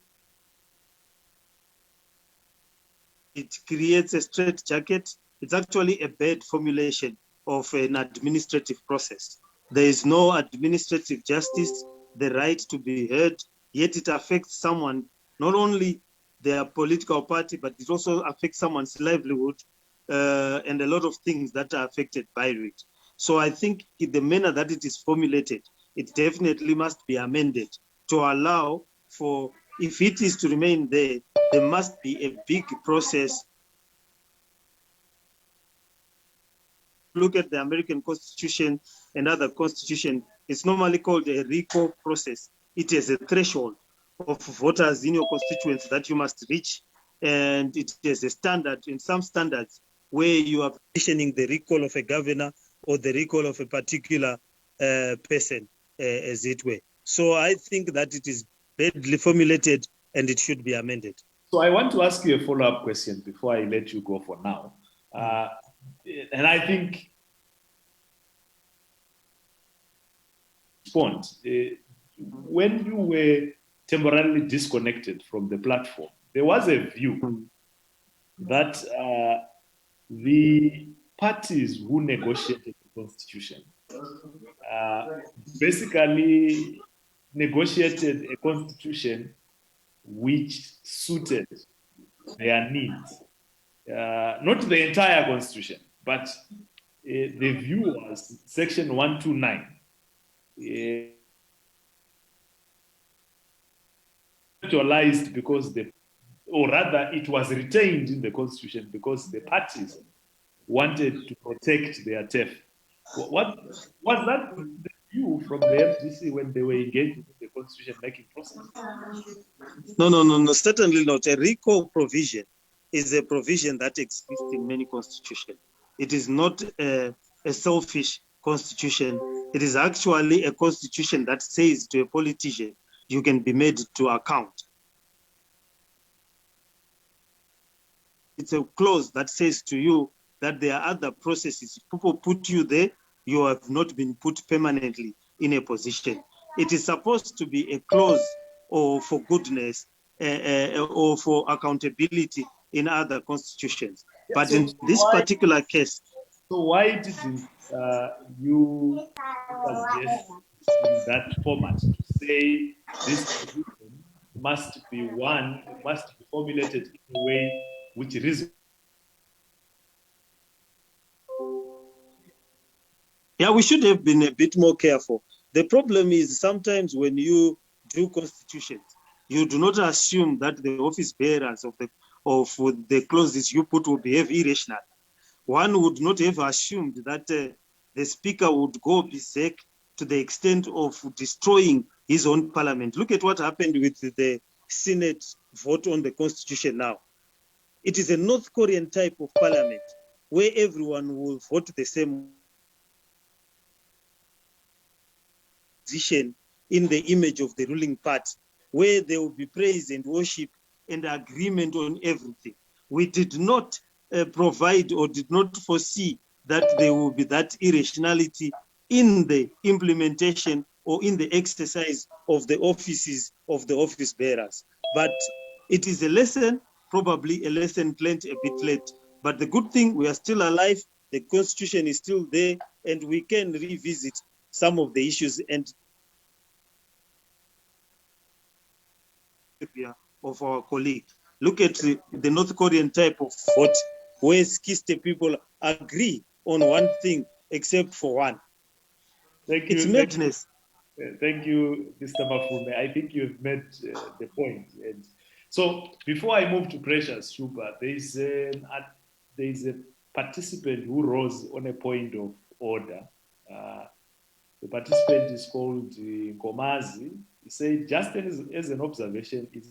It creates a straitjacket. It's actually a bad formulation of an administrative process. There is no administrative justice, the right to be heard, yet it affects someone, not only their political party, but it also affects someone's livelihood and a lot of things that are affected by it. So I think in the manner that it is formulated, it definitely must be amended to allow for, if it is to remain there, there must be a big process. Look at the American Constitution and other constitution, it's normally called a recall process. It is a threshold of voters in your constituents that you must reach. And it is a standard, in some standards, where you are petitioning the recall of a governor or the recall of a particular person, as it were. So I think that it is badly formulated and it should be amended. So I want to ask you a follow-up question before I let you go for now. And I think when you were temporarily disconnected from the platform, there was a view that the parties who negotiated the constitution basically negotiated a constitution which suited their needs. Not the entire constitution, but the view was section 129 actualized because or rather it was retained in the constitution because the parties wanted to protect their turf. What was that the view from the FGC when they were engaged in the constitution making process? No, certainly not. A recall provision is a provision that exists in many constitutions. It is not a selfish constitution. It is actually a constitution that says to a politician, you can be made to account. It's a clause that says to you that there are other processes. People put you there, you have not been put permanently in a position. It is supposed to be a clause or for goodness or for accountability in other constitutions. But in this particular case. So why didn't you suggest in that format to say this must be formulated in a way which is... Yeah, we should have been a bit more careful. The problem is sometimes when you do constitutions, you do not assume that the office bearers of the clauses you put will behave irrationally. One would not have assumed that the speaker would go berserk to the extent of destroying his own parliament. Look at what happened with the Senate vote on the constitution now. It is a North Korean type of parliament where everyone will vote the same position in the image of the ruling party, where there will be praise and worship and agreement on everything. We did not provide or did not foresee that there will be that irrationality in the implementation or in the exercise of the offices of the office bearers. But it is a lesson, probably a lesson learned a bit late. But the good thing, we are still alive, the constitution is still there, and we can revisit some of the issues and of our colleague. Look at the North Korean type of vote, where skiste people agree on one thing except for one. Thank you. It's madness. Thank you, Mr. Mafume. I think you've made the point. And so before I move to Precious Shuba, there is a participant who rose on a point of order. The participant is called Ngomazi. He said, just as an observation, it's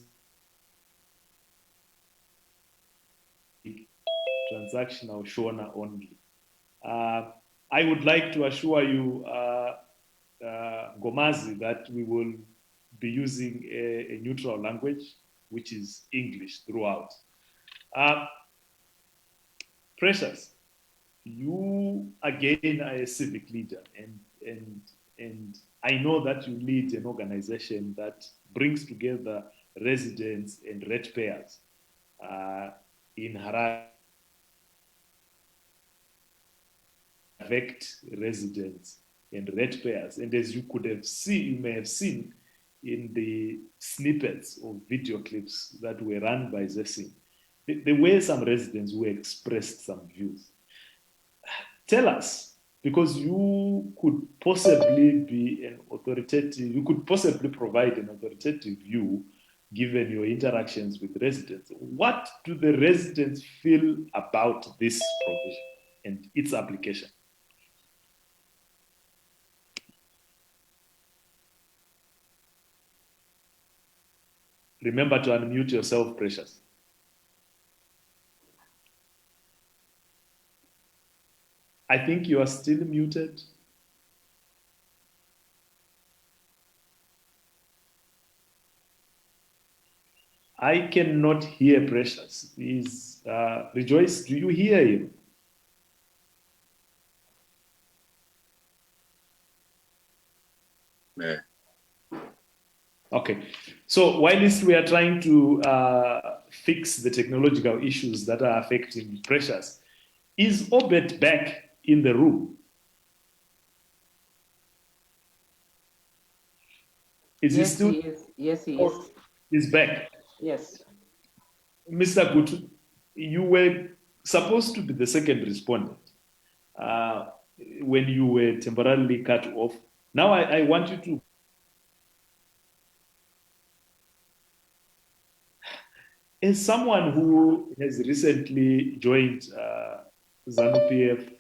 transactional Shona only. I would like to assure you, Ngomazi, that we will be using a neutral language, which is English throughout. Precious, you again are a civic leader, and I know that you lead an organization that brings together residents and ratepayers in Harare. Affect residents and ratepayers, and as you could have seen, you may have seen in the snippets of video clips that were run by Zesing, there were some residents who expressed some views. Tell us, because you could possibly be an authoritative, you could possibly provide an authoritative view given your interactions with residents. What do the residents feel about this provision and its application? Remember to unmute yourself, Precious. I think you are still muted. I cannot hear Precious. Is Rejoice, do you hear him? Yeah. Okay. So whilst we are trying to fix the technological issues that are affecting Precious, is Obert back in the room? Is yes, he still? he is. Yes, he is. He's back. Yes. Mr. Gutu, you were supposed to be the second respondent when you were temporarily cut off. Now I want you to. As someone who has recently joined Zanu PF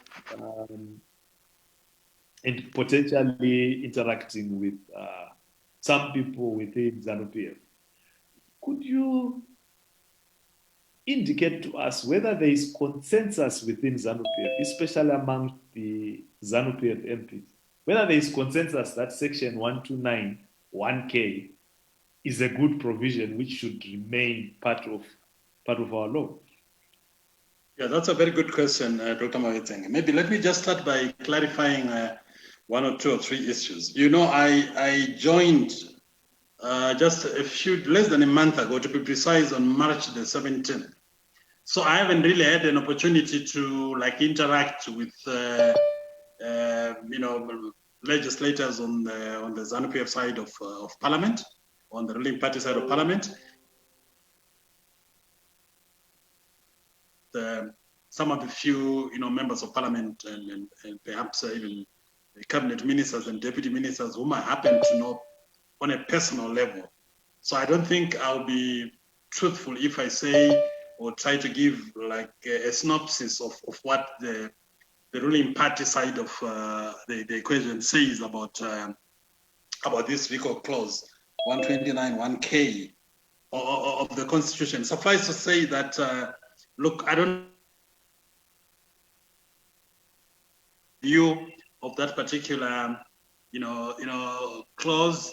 and potentially interacting with some people within Zanu PF, could you indicate to us whether there is consensus within Zanu PF, especially among the Zanu PF MPs, whether there is consensus that Section 129 1K is a good provision which should remain part of our law? Yeah, that's a very good question, Dr. Mawetsenge. Maybe let me just start by clarifying one or two or three issues. You know, I joined just less than a month ago, to be precise, on March the 17th. So I haven't really had an opportunity to interact with legislators on the ZANU PF side of Parliament, on the ruling party side of Parliament. Some of the few members of Parliament and perhaps even cabinet ministers and deputy ministers whom I happen to know on a personal level. So I don't think I'll be truthful if I say or try to give a synopsis of what the ruling party side of the equation says about this recall clause 129 1K of the Constitution. Suffice to say that look, I don't view of that particular clause.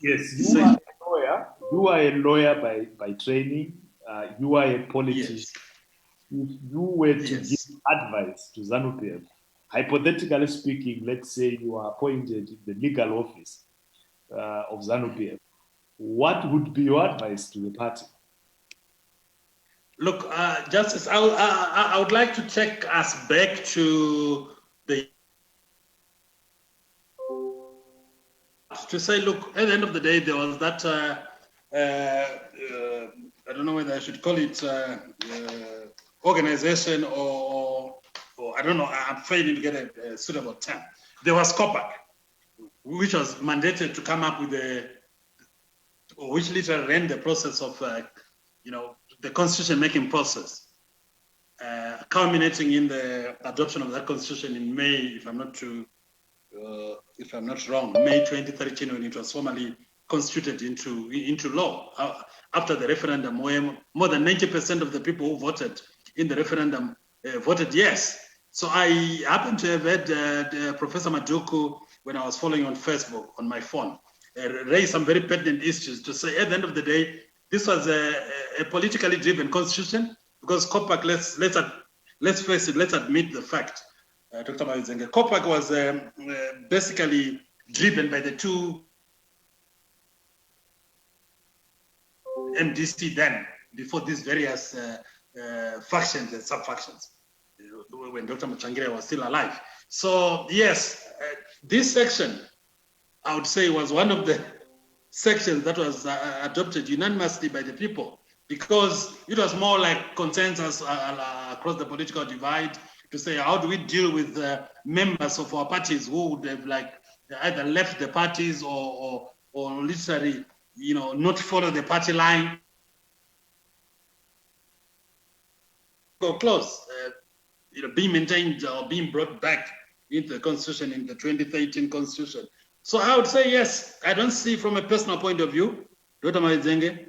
Yes, you are a lawyer. You are a lawyer by training. You are a politician. Yes. If you were to give advice to ZANU PF, hypothetically speaking, let's say you are appointed in the legal office of ZANU PF, what would be your advice to the party? Look, Justice, I would like to take us back to say, look, at the end of the day, there was that, I don't know whether I should call it organization or I don't know, I'm failing to get a suitable term. There was COPAC, which was mandated to come up with which literally ran the process of, the constitution making process, culminating in the adoption of that constitution in May, if I'm not wrong, May 2013, when it was formally constituted into law after the referendum, where more than 90% of the people who voted in the referendum voted yes. So I happened to have had Professor Madhuku, when I was following on Facebook on my phone, raise some very pertinent issues to say, at the end of the day, this was a politically driven constitution, because COPAC, let's face it, let's admit the fact, Dr. Mawetsenge, COPAC was basically driven by the two MDC then, before these various factions and sub-factions, when Dr. Machangire was still alive. So yes, this section, I would say, was one of the sections that was adopted unanimously by the people, because it was more like consensus across the political divide to say, how do we deal with members of our parties who would have either left the parties or literally, not follow the party line. Go close, being maintained or being brought back into the constitution, in the 2013 constitution. So I would say, yes, I don't see from a personal point of view, Dr. Mawetsenge,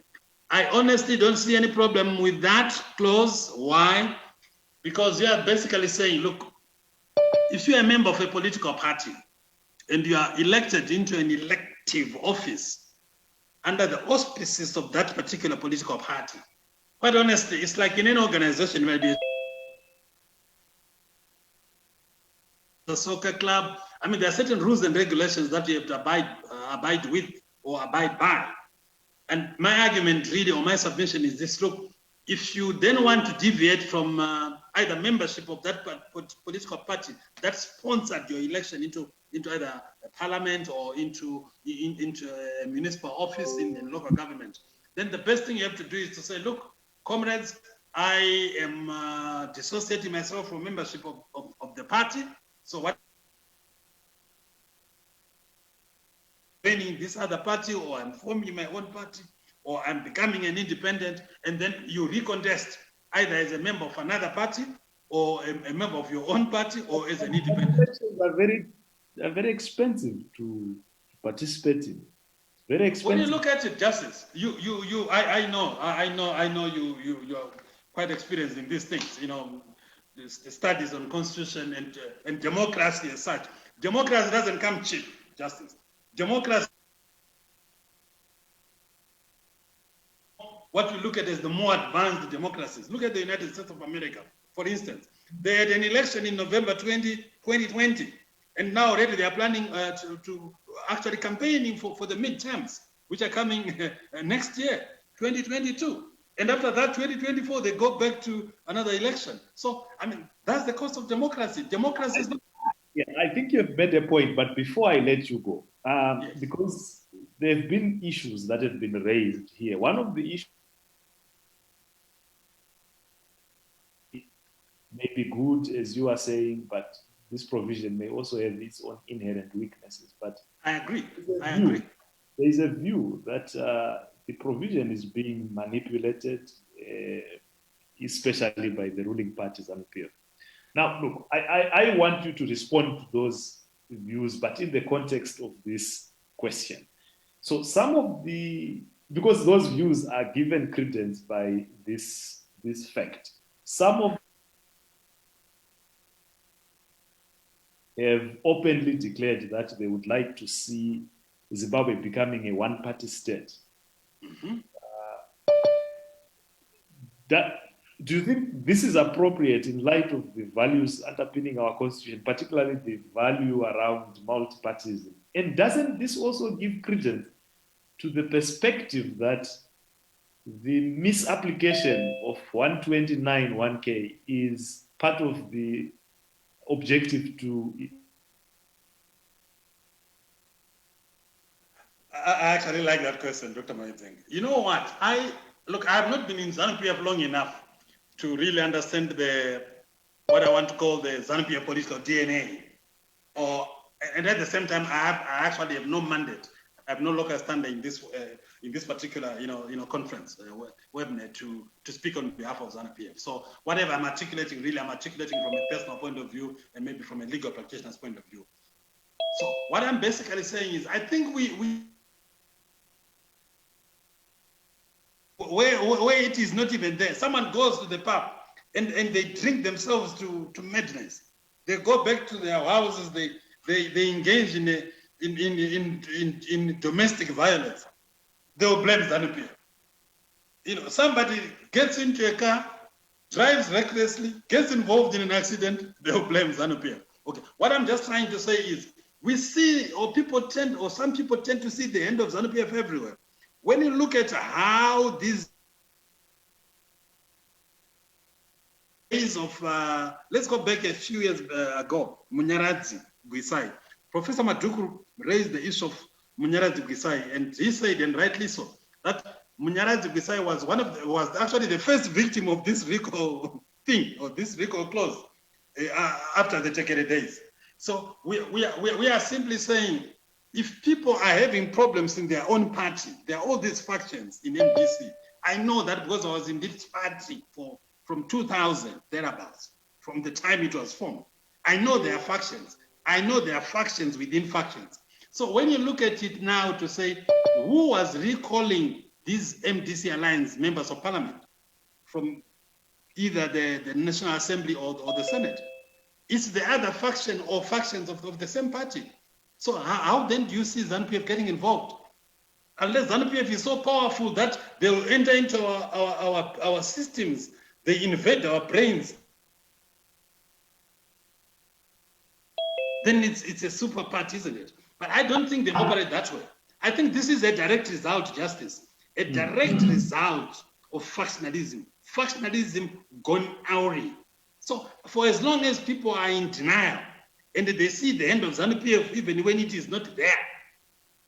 I honestly don't see any problem with that clause. Why? Because you are basically saying, look, if you are a member of a political party and you are elected into an elective office under the auspices of that particular political party, quite honestly, it's like in any organization, maybe the soccer club. I mean, there are certain rules and regulations that you have to abide with or abide by. And my argument really, or my submission is this: look, if you then want to deviate from either membership of that political party that sponsored your election into either a parliament or into a municipal office in local government, then the best thing you have to do is to say, look, comrades, I am dissociating myself from membership of the party. So what? Joining this other party, or I'm forming my own party, or I'm becoming an independent, and then you recontest either as a member of another party, or a member of your own party, or as an independent. Elections are very expensive to participate in. Very expensive. When you look at it, Justice, I know you are quite experienced in these things. You know, the studies on constitution and democracy as such. Democracy doesn't come cheap, Justice. Democracy, what we look at as the more advanced democracies. Look at the United States of America, for instance. They had an election in November 2020, and now already they are planning to actually campaigning for the midterms, which are coming next year, 2022. And after that, 2024, they go back to another election. So, I mean, that's the cost of democracy. Democracy is not... Yeah, I think you've made a point, but before I let you go, yes, because there have been issues that have been raised here. One of the issues may be good, as you are saying, but this provision may also have its own inherent weaknesses. But I agree. There is a view that the provision is being manipulated, especially by the ruling parties and PF. Now, look, I want you to respond to those views, but in the context of this question. So some of because those views are given credence by this fact, some of have openly declared that they would like to see Zimbabwe becoming a one-party state. Mm-hmm. Do you think this is appropriate in light of the values underpinning our constitution, particularly the value around multipartyism? And doesn't this also give credence to the perspective that the misapplication of 129(1)K is part of the objective to... I actually like that question, Dr. Maiteng. You know what? I have not been in ZANU-PF long enough to really understand what I want to call the ZANU-PF political DNA. And at the same time, I actually have no mandate. I have no local standard in this particular conference webinar to speak on behalf of ZANU-PF. So whatever I'm articulating, really I'm articulating from a personal point of view and maybe from a legal practitioner's point of view. So what I'm basically saying is, I think where it is not even there. Someone goes to the pub and they drink themselves to madness. They go back to their houses. They engage in domestic violence. They will blame ZANU-PF. Somebody gets into a car, drives recklessly, gets involved in an accident. They will blame ZANU-PF. Okay. What I'm just trying to say is, we see, or some people tend to see the end of ZANU-PF everywhere. When you look at how these days of, let's go back a few years ago, Munyaradzi Gwisai. Professor Madhuku raised the issue of Munyaradzi Gwisai, and he said, and rightly so, that Munyaradzi Gwisai was actually the first victim of this recall thing, or this recall clause, after the Tekere days. So we are simply saying, if people are having problems in their own party, there are all these factions in MDC. I know that because I was in this party from 2000, thereabouts, from the time it was formed. I know there are factions. I know there are factions within factions. So when you look at it now to say, who was recalling these MDC Alliance members of parliament from either the National Assembly or the Senate. It's the other faction or factions of the same party. So how then do you see ZANU-PF getting involved? Unless ZANU-PF is so powerful that they will enter into our systems, they invade our brains, then it's a super party, isn't it? But I don't think they operate that way. I think this is a direct result, Justice, a direct result of factionalism. Factionalism gone awry. So for as long as people are in denial and they see the end of ZANU-PF even when it is not there,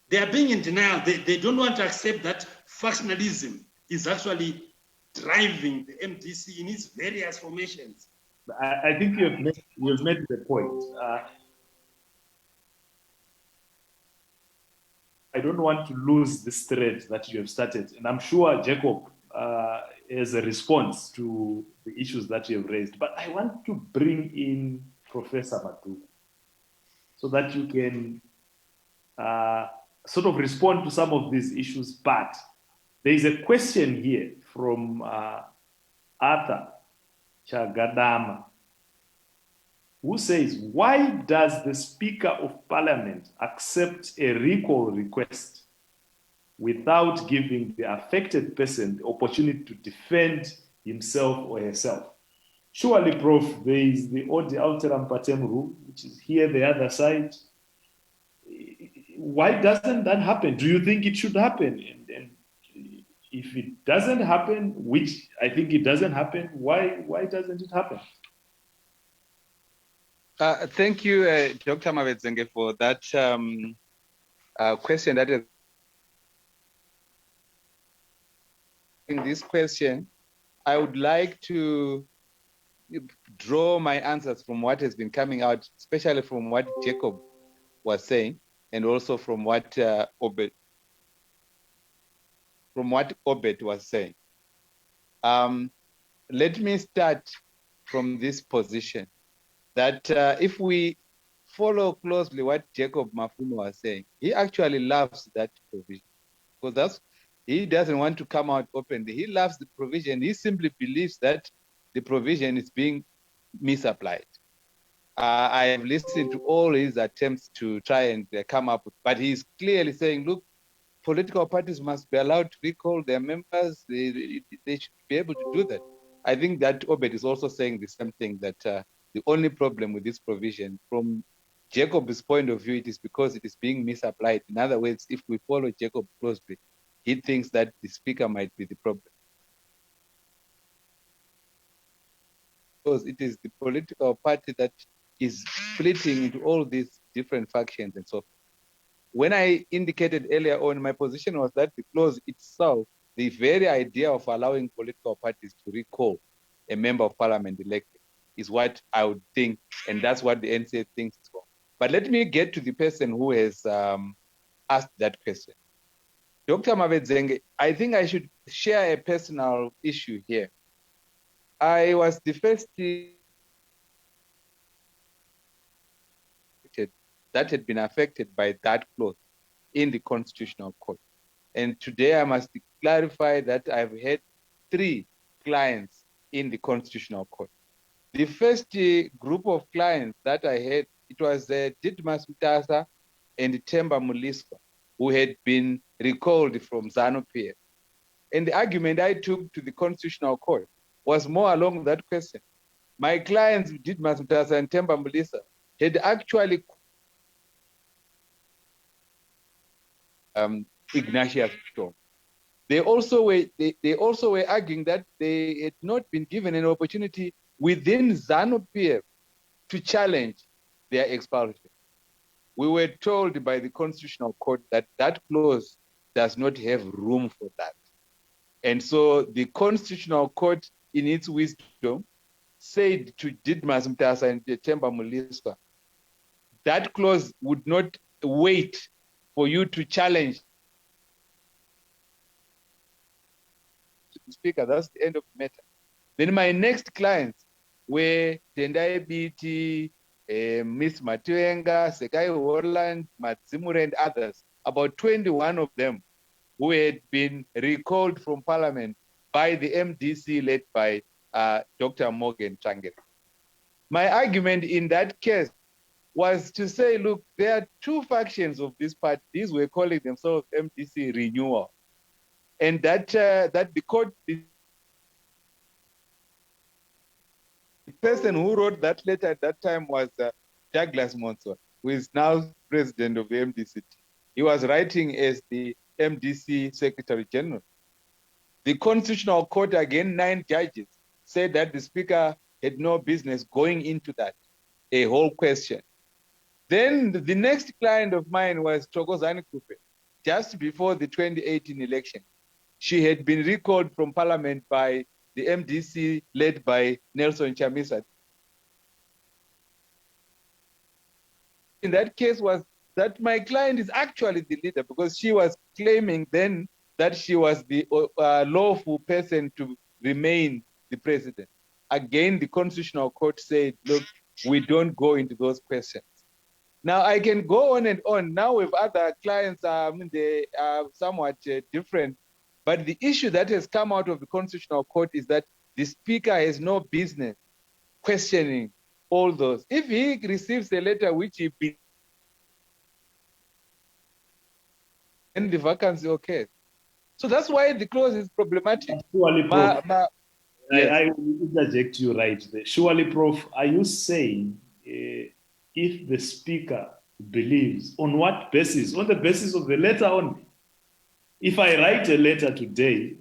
they are being in denial. They don't want to accept that factionalism is actually driving the MDC in its various formations. I think you've made the point. I don't want to lose this thread that you have started, and I'm sure Jacob has a response to the issues that you have raised. But I want to bring in Professor Madhuku so that you can sort of respond to some of these issues. But there is a question here from Arthur Chagadama, who says, why does the Speaker of Parliament accept a recall request without giving the affected person the opportunity to defend himself or herself? Surely, Prof, there is the ode alteram partem rule, which is here, the other side. Why doesn't that happen? Do you think it should happen? And if it doesn't happen, which I think it doesn't happen, why doesn't it happen? Thank you, Dr. Mavedzenge, for that question. That is, in this question, I would like to draw my answers from what has been coming out, especially from what Jacob was saying, and also from what Obert was saying. Let me start from this position that if we follow closely what Jacob Mafume was saying, he actually loves that provision, because he doesn't want to come out openly. He loves the provision. He simply believes that the provision is being misapplied. I have listened to all his attempts to try and come up with, but he's clearly saying, look, political parties must be allowed to recall their members. They should be able to do that. I think that Obert is also saying the same thing, that the only problem with this provision, from Jacob's point of view, it is because it is being misapplied. In other words, if we follow Jacob closely, he thinks that the speaker might be the problem. Because it is the political party that is splitting into all these different factions and so forth. When I indicated earlier on, my position was that the clause itself, the very idea of allowing political parties to recall a member of parliament elected, is what I would think, and that's what the NCA thinks is wrong. But let me get to the person who has asked that question. Dr. Mavedzenge, I think I should share a personal issue here. I was the first that had been affected by that clause in the Constitutional Court. And today I must clarify that I've had 3 clients in the Constitutional Court. The first group of clients that I had, it was Didmas Mtasa and Themba Muliswa, who had been recalled from ZANU-PF. And the argument I took to the Constitutional Court was more along that question. My clients, Didmas Mtasa and Themba Muliswa, had actually Ignatius Storm. They also were arguing that they had not been given an opportunity within ZANU-PF to challenge their expulsion. We were told by the Constitutional Court that that clause does not have room for that. And so the Constitutional Court, in its wisdom, said to Didmas Mtasa and Themba Muliswa, that clause would not wait for you to challenge the Speaker. That's the end of the matter. Then my next clients were Tendai Biti, Miss Matuenga, Sekai Warland, Matsimure, and others, about 21 of them. who had been recalled from parliament by the MDC led by Dr. Morgan Changere. My argument in that case was to say, look, there are two factions of this party. These were calling themselves MDC Renewal. And that the court, the person who wrote that letter at that time was Douglas Monson, who is now president of the MDC. He was writing as the MDC Secretary General. The Constitutional Court, again, 9 judges, said that the Speaker had no business going into that, a whole question. Then the next client of mine was Thokozani Kupe, just before the 2018 election. She had been recalled from parliament by the MDC led by Nelson Chamisa. In that case was that my client is actually the leader, because she was claiming then that she was the lawful person to remain the president. Again, the Constitutional Court said, look, we don't go into those questions. Now, I can go on and on. Now with other clients, they are somewhat different. But the issue that has come out of the Constitutional Court is that the Speaker has no business questioning all those. If he receives a letter which he believes, then the vacancy occurs. So that's why the clause is problematic. Surely, Prof, yes. I will interject you right there. Surely, Prof, are you saying if the Speaker believes, on what basis? On the basis of the letter only? If I write a letter today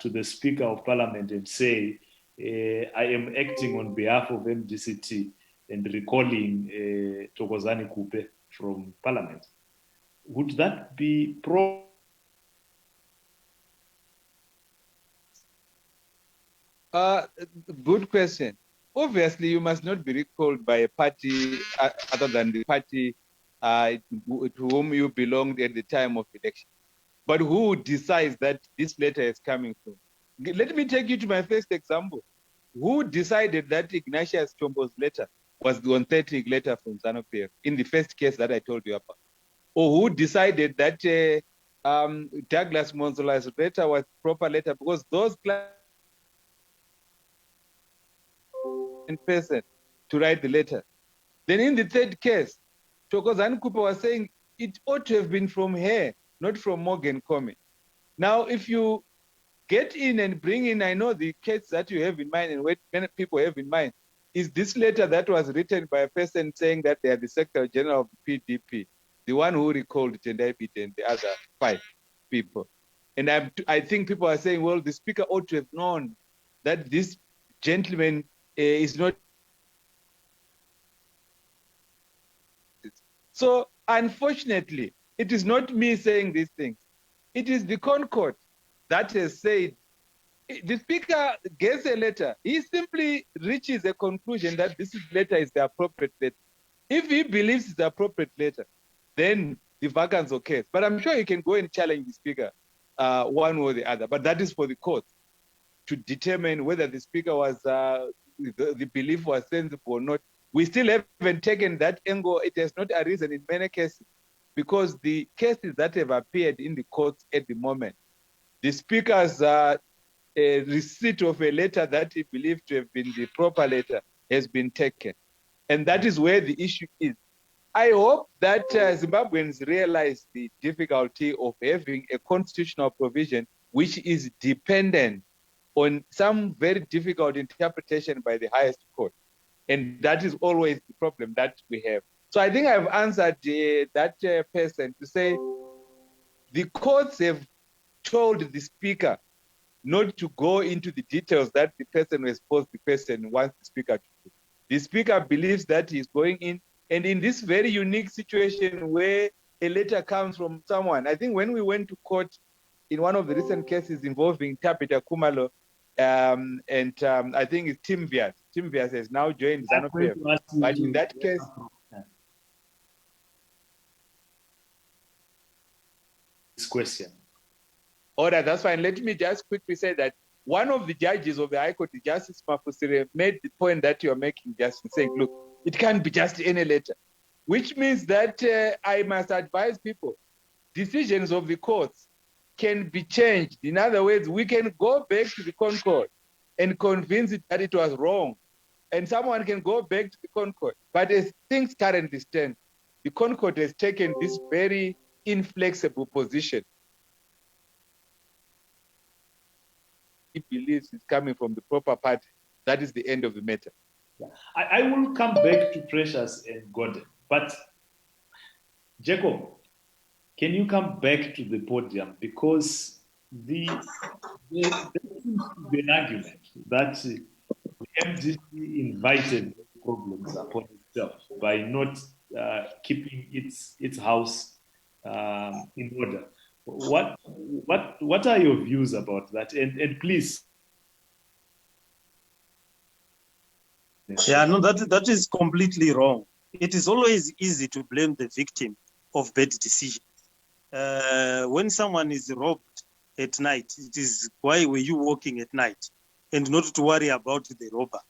to the Speaker of Parliament and say, I am acting on behalf of MDCT and recalling Thokozani Kupe from Parliament, would that be good question. Obviously, you must not be recalled by a party other than the party to whom you belonged at the time of election. But who decides that this letter is coming from? Let me take you to my first example. Who decided that Ignatius Chombo's letter was the authentic letter from Zanu in the first case that I told you about? Or who decided that Douglas Monzola's letter was proper letter? Because those clients in person to write the letter. Then in the third case, Thokozani Kupe was saying it ought to have been from her, not from Morgan Comey. Now, if you get in and bring in, I know the case that you have in mind and what many people have in mind, is this letter that was written by a person saying that they are the Secretary General of the PDP, the one who recalled Jendai and the other 5 people. And I think people are saying, well, the Speaker ought to have known that this gentleman is not. So, unfortunately, it is not me saying these things. It is the Concord that has said, the Speaker gets a letter. He simply reaches a conclusion that this letter is the appropriate letter. If he believes it's the appropriate letter, then the vacancy occurs. But I'm sure you can go and challenge the Speaker one way or the other. But that is for the court to determine whether the Speaker was, the belief was sensible or not. We still haven't taken that angle. It has not arisen in many cases because the cases that have appeared in the courts at the moment, the Speaker's receipt of a letter that he believed to have been the proper letter has been taken. And that is where the issue is. I hope that Zimbabweans realize the difficulty of having a constitutional provision which is dependent on some very difficult interpretation by the highest court. And that is always the problem that we have. So I think I've answered that person to say the courts have told the Speaker not to go into the details that the person who has posed the question wants the Speaker to do. The Speaker believes that he's going in, and in this very unique situation where a letter comes from someone, I think when we went to court in one of the recent cases involving Tapita Kumalo, I think it's Tim Vias. Tim Vias has now joined Zanu. But in that case, this question. All right, that's fine. Let me just quickly say that one of the judges of the High Court, Justice Mafusire, made the point that you're making, just saying, look, it can't be just any letter, which means that I must advise people, decisions of the courts can be changed. In other words, we can go back to the Concord and convince it that it was wrong. And someone can go back to the Concord. But as things currently stand, the Concord has taken this very inflexible position. He believes it's coming from the proper party. That is the end of the matter. I will come back to Precious and Gordon, but Jacob, can you come back to the podium? Because there seems to be an argument that the MDC invited problems upon itself by not keeping its house in order. What are your views about that? And please. Yeah, no, that is completely wrong. It is always easy to blame the victim of bad decisions. When someone is robbed at night, it is why were you walking at night and not to worry about the robber?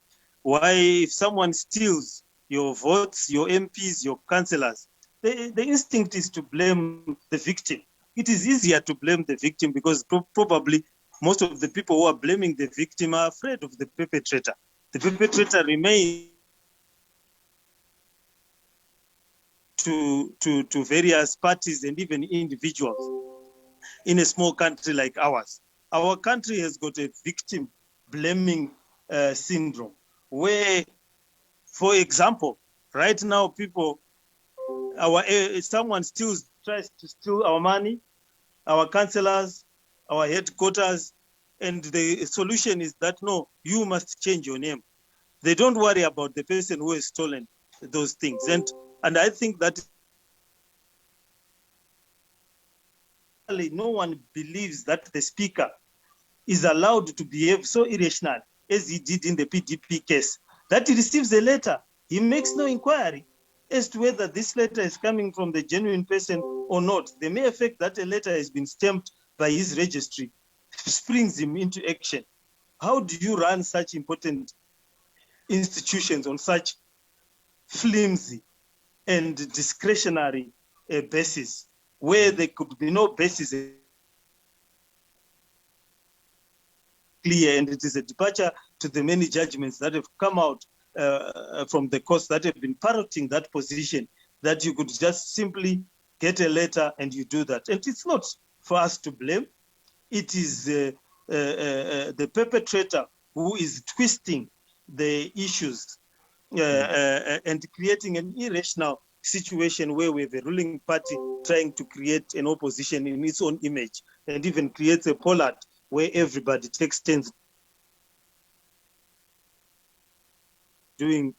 Why, if someone steals your votes, your MPs, your councillors, the instinct is to blame the victim. It is easier to blame the victim because probably most of the people who are blaming the victim are afraid of the perpetrator. The perpetrator remains to various parties and even individuals in a small country like ours. Our country has got a victim blaming syndrome where, for example, right now someone tries to steal our money, our councillors, our headquarters, and the solution is that, no, you must change your name. They don't worry about the person who has stolen those things. And I think that no one believes that the speaker is allowed to behave so irrational as he did in the PDP case, that he receives a letter. He makes no inquiry as to whether this letter is coming from the genuine person or not. The mere fact that a letter has been stamped by his registry springs him into action. How do you run such important institutions on such flimsy and discretionary basis where there could be no basis clear, and it is a departure to the many judgments that have come out from the courts that have been parroting that position, that you could just simply get a letter and you do that. And it's not for us to blame. It is the perpetrator who is twisting the issues and creating an irrational situation where we have a ruling party trying to create an opposition in its own image and even creates a pollard where everybody takes turns doing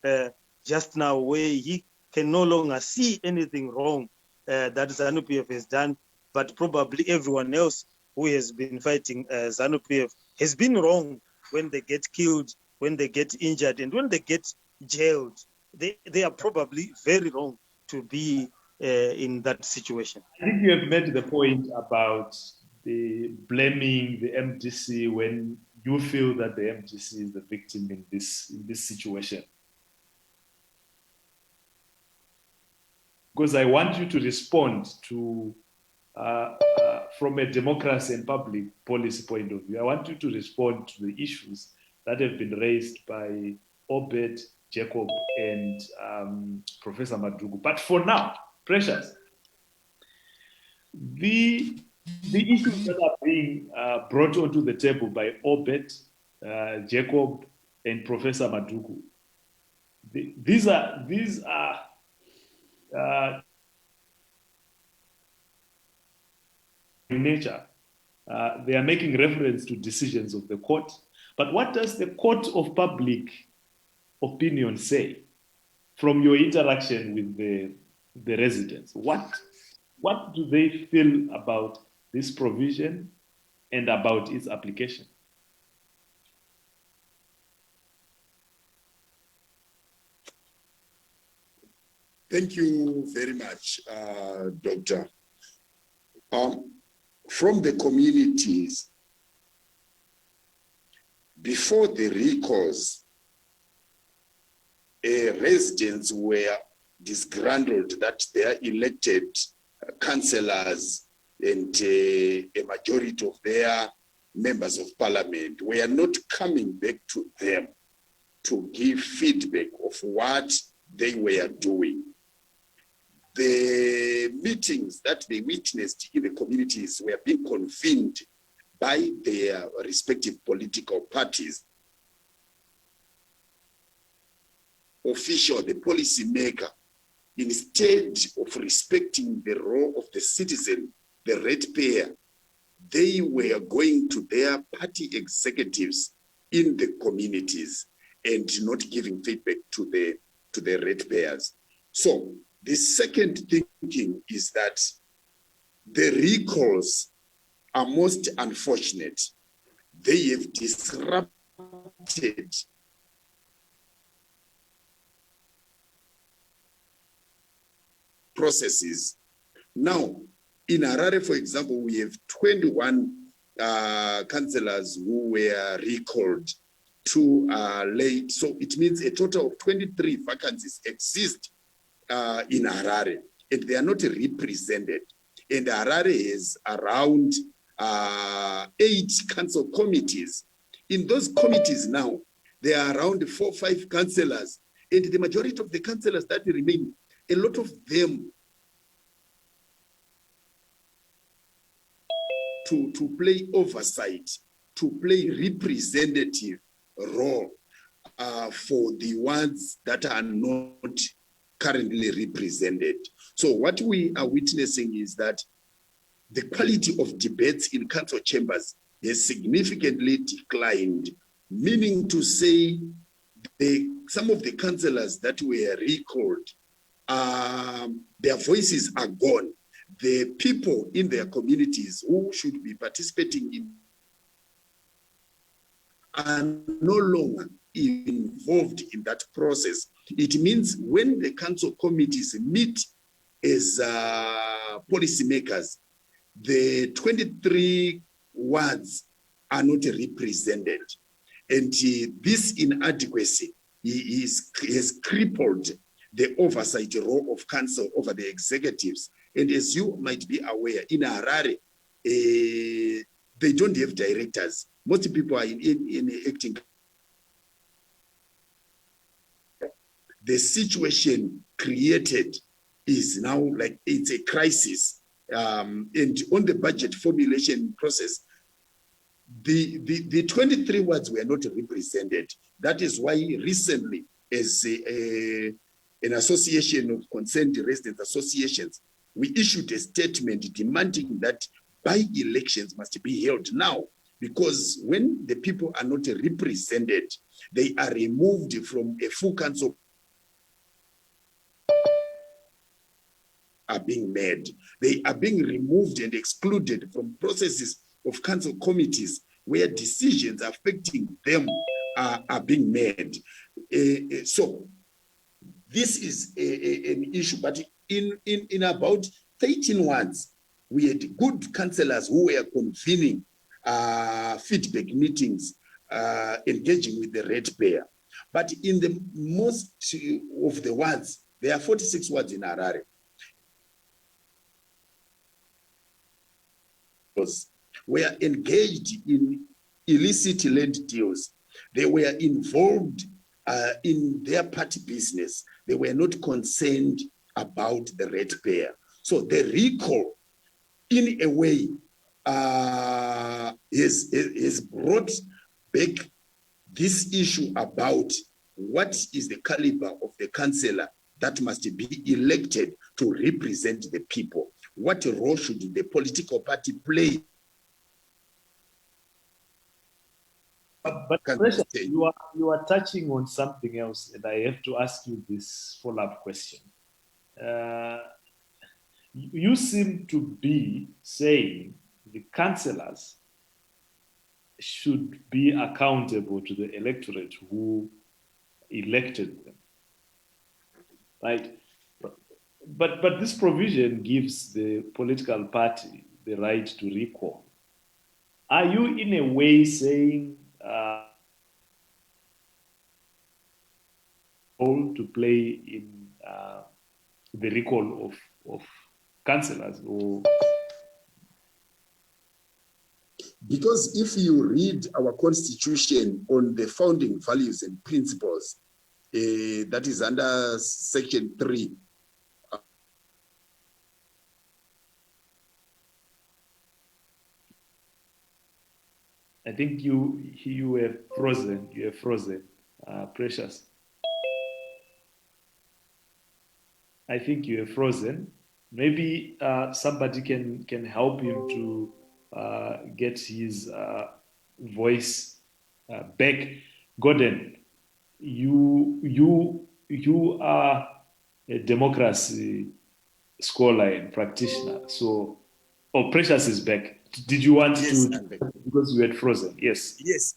just now, where he can no longer see anything wrong that ZANU-PF has done, but probably everyone else who has been fighting ZANU-PF has been wrong when they get killed, when they get injured, and when they get jailed. They are probably very wrong to be in that situation. I think you have made the point about the blaming the MDC when you feel that the MDC is the victim in this situation. Because I want you to respond to, from a democracy and public policy point of view, I want you to respond to the issues that have been raised by Obert, Jacob, and Professor Madhuku. But for now, Precious, the issues that are being brought onto the table by Obert, Jacob, and Professor Madhuku, these are in nature. They are making reference to decisions of the court. But what does the court of public opinion say from your interaction with the residents? What do they feel about this provision and about its application? Thank you very much, Doctor. From the communities, before the recalls, residents were disgruntled that their elected councillors and a majority of their members of parliament were not coming back to them to give feedback of what they were doing. The meetings that they witnessed in the communities were being convened by their respective political parties. Official, the policy maker, instead of respecting the role of the citizen, the ratepayer, they were going to their party executives in the communities and not giving feedback to the ratepayers. So the second thinking is that the recalls are most unfortunate. They have disrupted processes. Now, in Harare, for example, we have 21 councillors who were recalled to late. So it means a total of 23 vacancies exist in Harare, and they are not represented. And Harare is around 8 council committees. In those committees now, there are around 4 or 5 councillors, and the majority of the councillors that remain, a lot of them to play oversight, to play representative role for the ones that are not currently represented. So what we are witnessing is that the quality of debates in council chambers has significantly declined, meaning to say some of the councillors that were recalled, their voices are gone. The people in their communities who should be participating in are no longer involved in that process. It means when the council committees meet as policymakers, the 23 wards are not represented. And this inadequacy has crippled the oversight role of council over the executives. And as you might be aware, in Harare, they don't have directors. Most people are in acting. The situation created is now like it's a crisis. And on the budget formulation process, the 23 wards were not represented. That is why recently, as an association of concerned residents associations, we issued a statement demanding that by-elections must be held now, because when the people are not represented, they are removed from a full council are being made. They are being removed and excluded from processes of council committees where decisions affecting them are being made. So this is an issue, but in about 13 wards, we had good councillors who were convening feedback meetings, engaging with the ratepayer. But in the most of the wards, there are 46 wards in Harare, were engaged in illicit land deals. They were involved in their party business. They were not concerned about the ratepayer. So the recall, in a way, is brought back this issue about what is the caliber of the councillor that must be elected to represent the people. What role should the political party play? But Precious, you are touching on something else, and I have to ask you this follow-up question. You seem to be saying the councillors should be accountable to the electorate who elected them, right? But this provision gives the political party the right to recall. Are you in a way saying role to play in the recall of councillors, or Because if you read our constitution on the founding values and principles, that is under section 3. I think you were frozen. You were frozen, Precious. I think you were frozen. Maybe somebody can help him to get his voice back. Gordon, you are a democracy scholar and practitioner. So, Precious is back. Did you want to? Because you had frozen. Yes. Yes.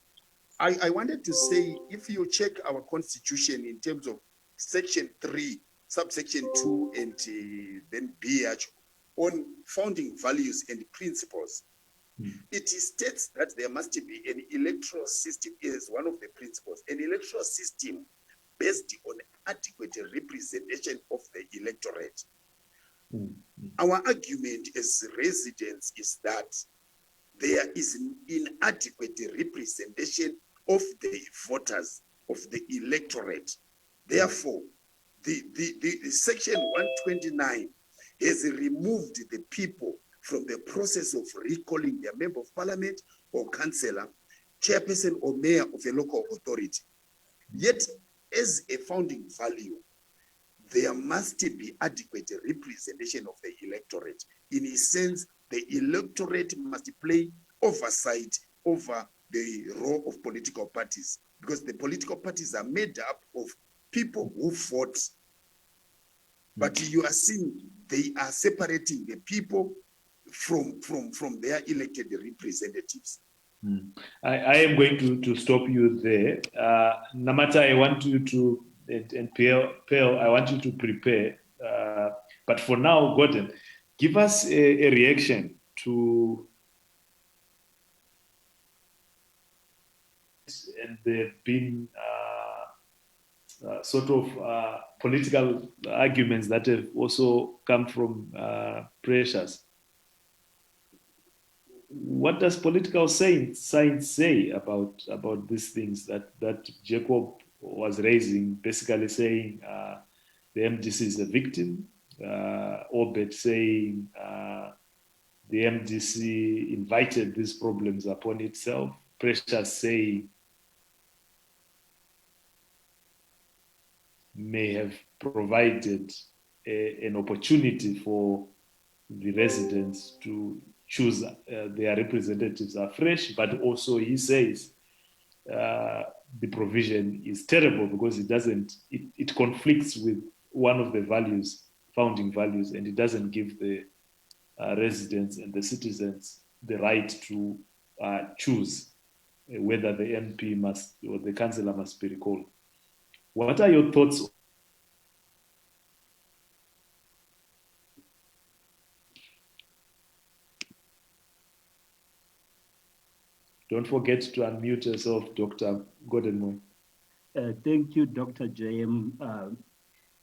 I wanted to say, if you check our constitution in terms of section 3, subsection 2, and then BH, on founding values and principles, it states that there must be an electoral system as one of the principles, an electoral system based on adequate representation of the electorate. Our argument as residents is that there is an inadequate representation of the voters, of the electorate. Therefore, the section 129 has removed the people from the process of recalling their member of parliament or councillor, chairperson or mayor of a local authority. Yet, as a founding value, there must be adequate representation of the electorate. In a sense, the electorate must play oversight over the role of political parties, because the political parties are made up of people who vote. But you are seeing they are separating the people from their elected representatives. I am going to stop you there. Namatai, I want you to, and Pearl, I want you to prepare. But for now, Gordon, give us a reaction to, and there have been sort of political arguments that have also come from Precious. What does political science say about these things that Jacob was raising, basically saying the MDC is a victim, Obert saying the MDC invited these problems upon itself, Precious saying may have provided an opportunity for the residents to choose their representatives afresh, but also he says the provision is terrible because it conflicts with one of the values, founding values, and it doesn't give the residents and the citizens the right to choose whether the MP must or the councillor must be recalled. What are your thoughts? Don't forget to unmute yourself, Dr. Gordon Moy. Thank you, Dr. JM.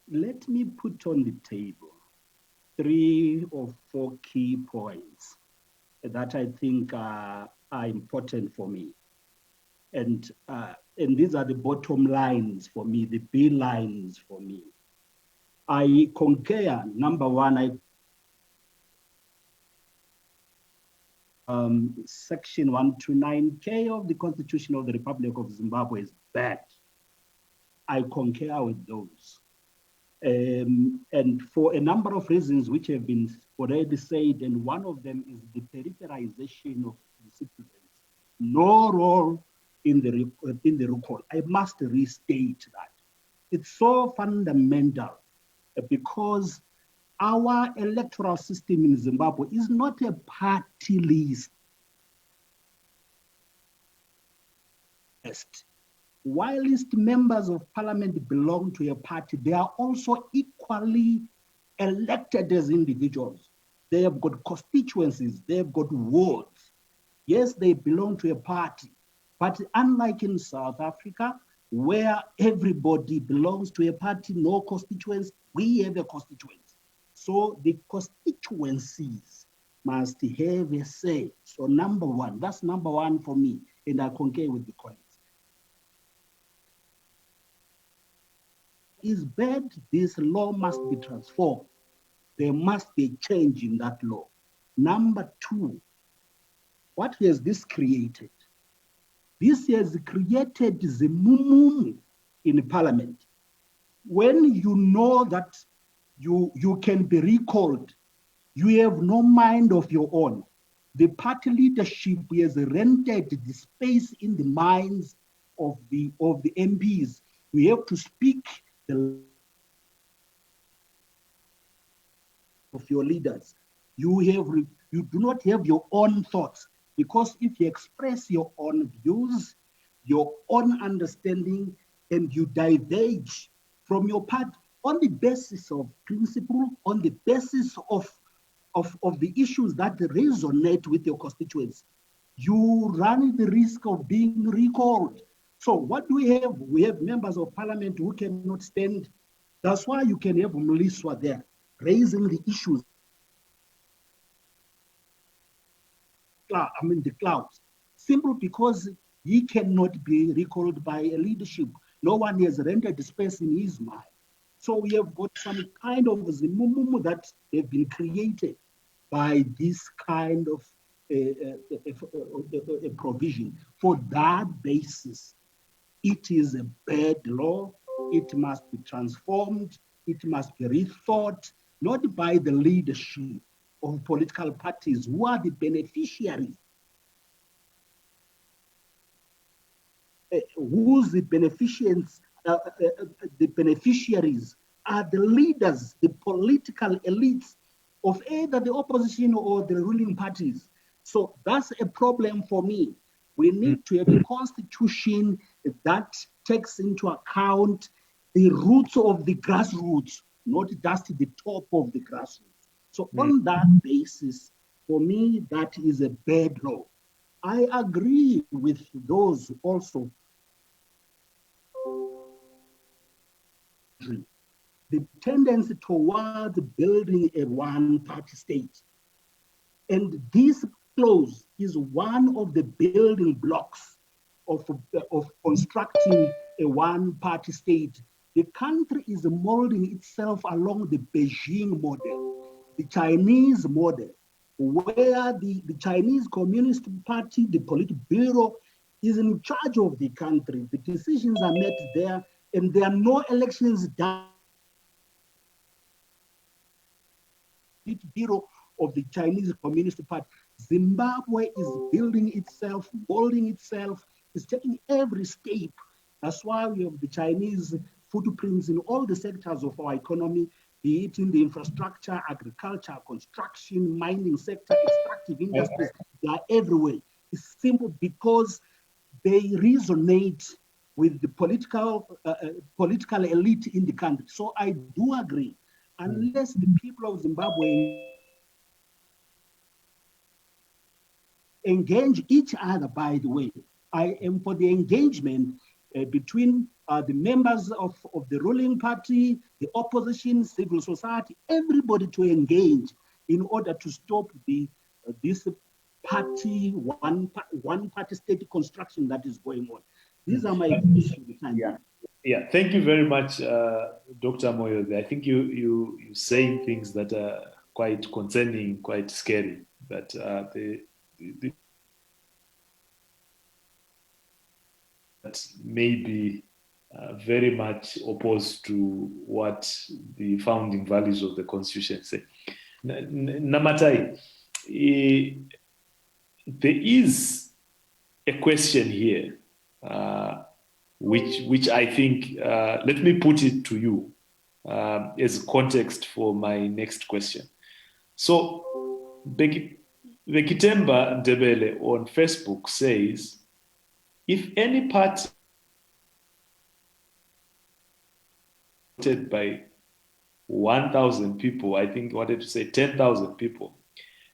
Let me put on the table 3 or 4 key points that I think are important for me. And these are the bottom lines for me, the B lines for me. I concur, number one, Section 129K of the Constitution of the Republic of Zimbabwe is bad. I concur with those. And for a number of reasons which have been already said, and one of them is the peripherization of the citizens. No role in the recall. I must restate that. It's so fundamental because our electoral system in Zimbabwe is not a party list. Whilst members of parliament belong to a party, they are also equally elected as individuals. They have got constituencies, they have got wards. Yes, they belong to a party, but unlike in South Africa, where everybody belongs to a party, no constituents, we have a constituency. So the constituencies must have a say. So number one, that's number one for me, and I concur with the colleagues. Is bad, this law must be transformed. There must be a change in that law. Number two, what has this created? This has created the mumu in parliament. When you know that you can be recalled, you have no mind of your own. The party leadership has rented the space in the minds of the MPs. We have to speak of your leaders. You do not have your own thoughts, because if you express your own views, your own understanding, and you diverge from your party on the basis of principle, on the basis of the issues that resonate with your constituents, you run the risk of being recalled. So what do we have? We have members of parliament who cannot stand. That's why you can have Mliswa there, raising the issues. The clouds, simply because he cannot be recalled by a leadership. No one has rented the space in his mind. So we have got some kind of zimumu that have been created by this kind of a provision. For that basis, it is a bad law. It must be transformed. It must be rethought, not by the leadership of political parties who are the beneficiaries. Whose the beneficiaries are the leaders, the political elites of either the opposition or the ruling parties. So that's a problem for me. We need to have a constitution that takes into account the roots of the grassroots, not just the top of the grassroots. So on that basis, for me, that is a bad law. I agree with those also. The tendency towards building a one-party state. And this clause is one of the building blocks of constructing a one-party state. The country is molding itself along the Beijing model, the Chinese model, where the Chinese Communist Party, the Politburo, is in charge of the country. The decisions are made there, and there are no elections done. Politburo of the Chinese Communist Party. Zimbabwe is building itself, molding itself, is taking every step. That's why we have the Chinese footprints in all the sectors of our economy, be it in the infrastructure, agriculture, construction, mining sector, extractive industries. They are everywhere. It's simple because they resonate with the political elite in the country. So I do agree, unless the people of Zimbabwe engage each other, by the way, I am for the engagement between the members of the ruling party, the opposition, civil society, everybody to engage in order to stop this party, one party state construction that is going on. These are my views for the time. Yeah, thank you very much, Dr. Moyo. I think you saying things that are quite concerning, quite scary. That that may be very much opposed to what the founding values of the Constitution say. Namatai, there is a question here, which I think, let me put it to you as context for my next question. So, Bekitemba Ndebele on Facebook says, if any party by 1,000 people, I think wanted to say 10,000 people,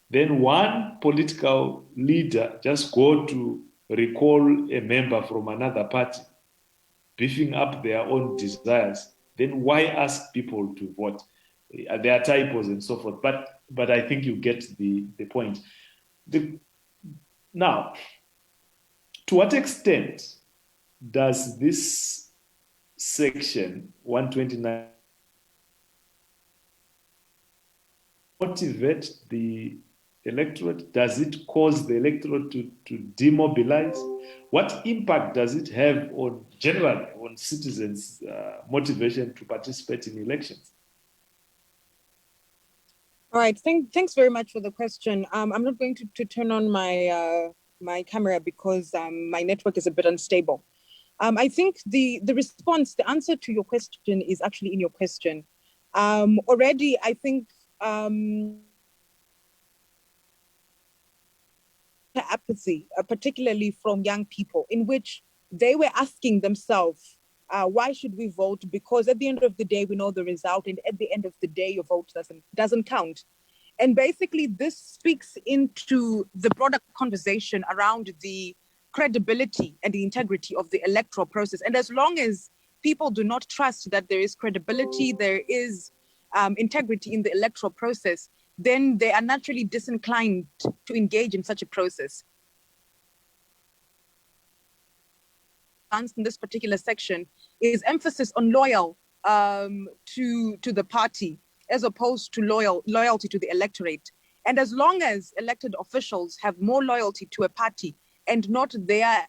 then one political leader just go to recall a member from another party, beefing up their own desires, then why ask people to vote? There are typos and so forth. But but I think you get the point. Now, to what extent does this section 129 motivate the electorate? Does it cause the electorate to demobilize? What impact does it have on generally on citizens' motivation to participate in elections? All right, thanks very much for the question. I'm not going to turn on my my camera because my network is a bit unstable. I think the response, the answer to your question is actually in your question. Already, I think apathy, particularly from young people, in which they were asking themselves, why should we vote? Because at the end of the day, we know the result, and at the end of the day, your vote doesn't count. And basically, this speaks into the broader conversation around the credibility and the integrity of the electoral process. And as long as people do not trust that there is credibility, there is integrity in the electoral process, then they are naturally disinclined to engage in such a process. In this particular section is emphasis on loyal to the party as opposed to loyalty to the electorate. And as long as elected officials have more loyalty to a party and not their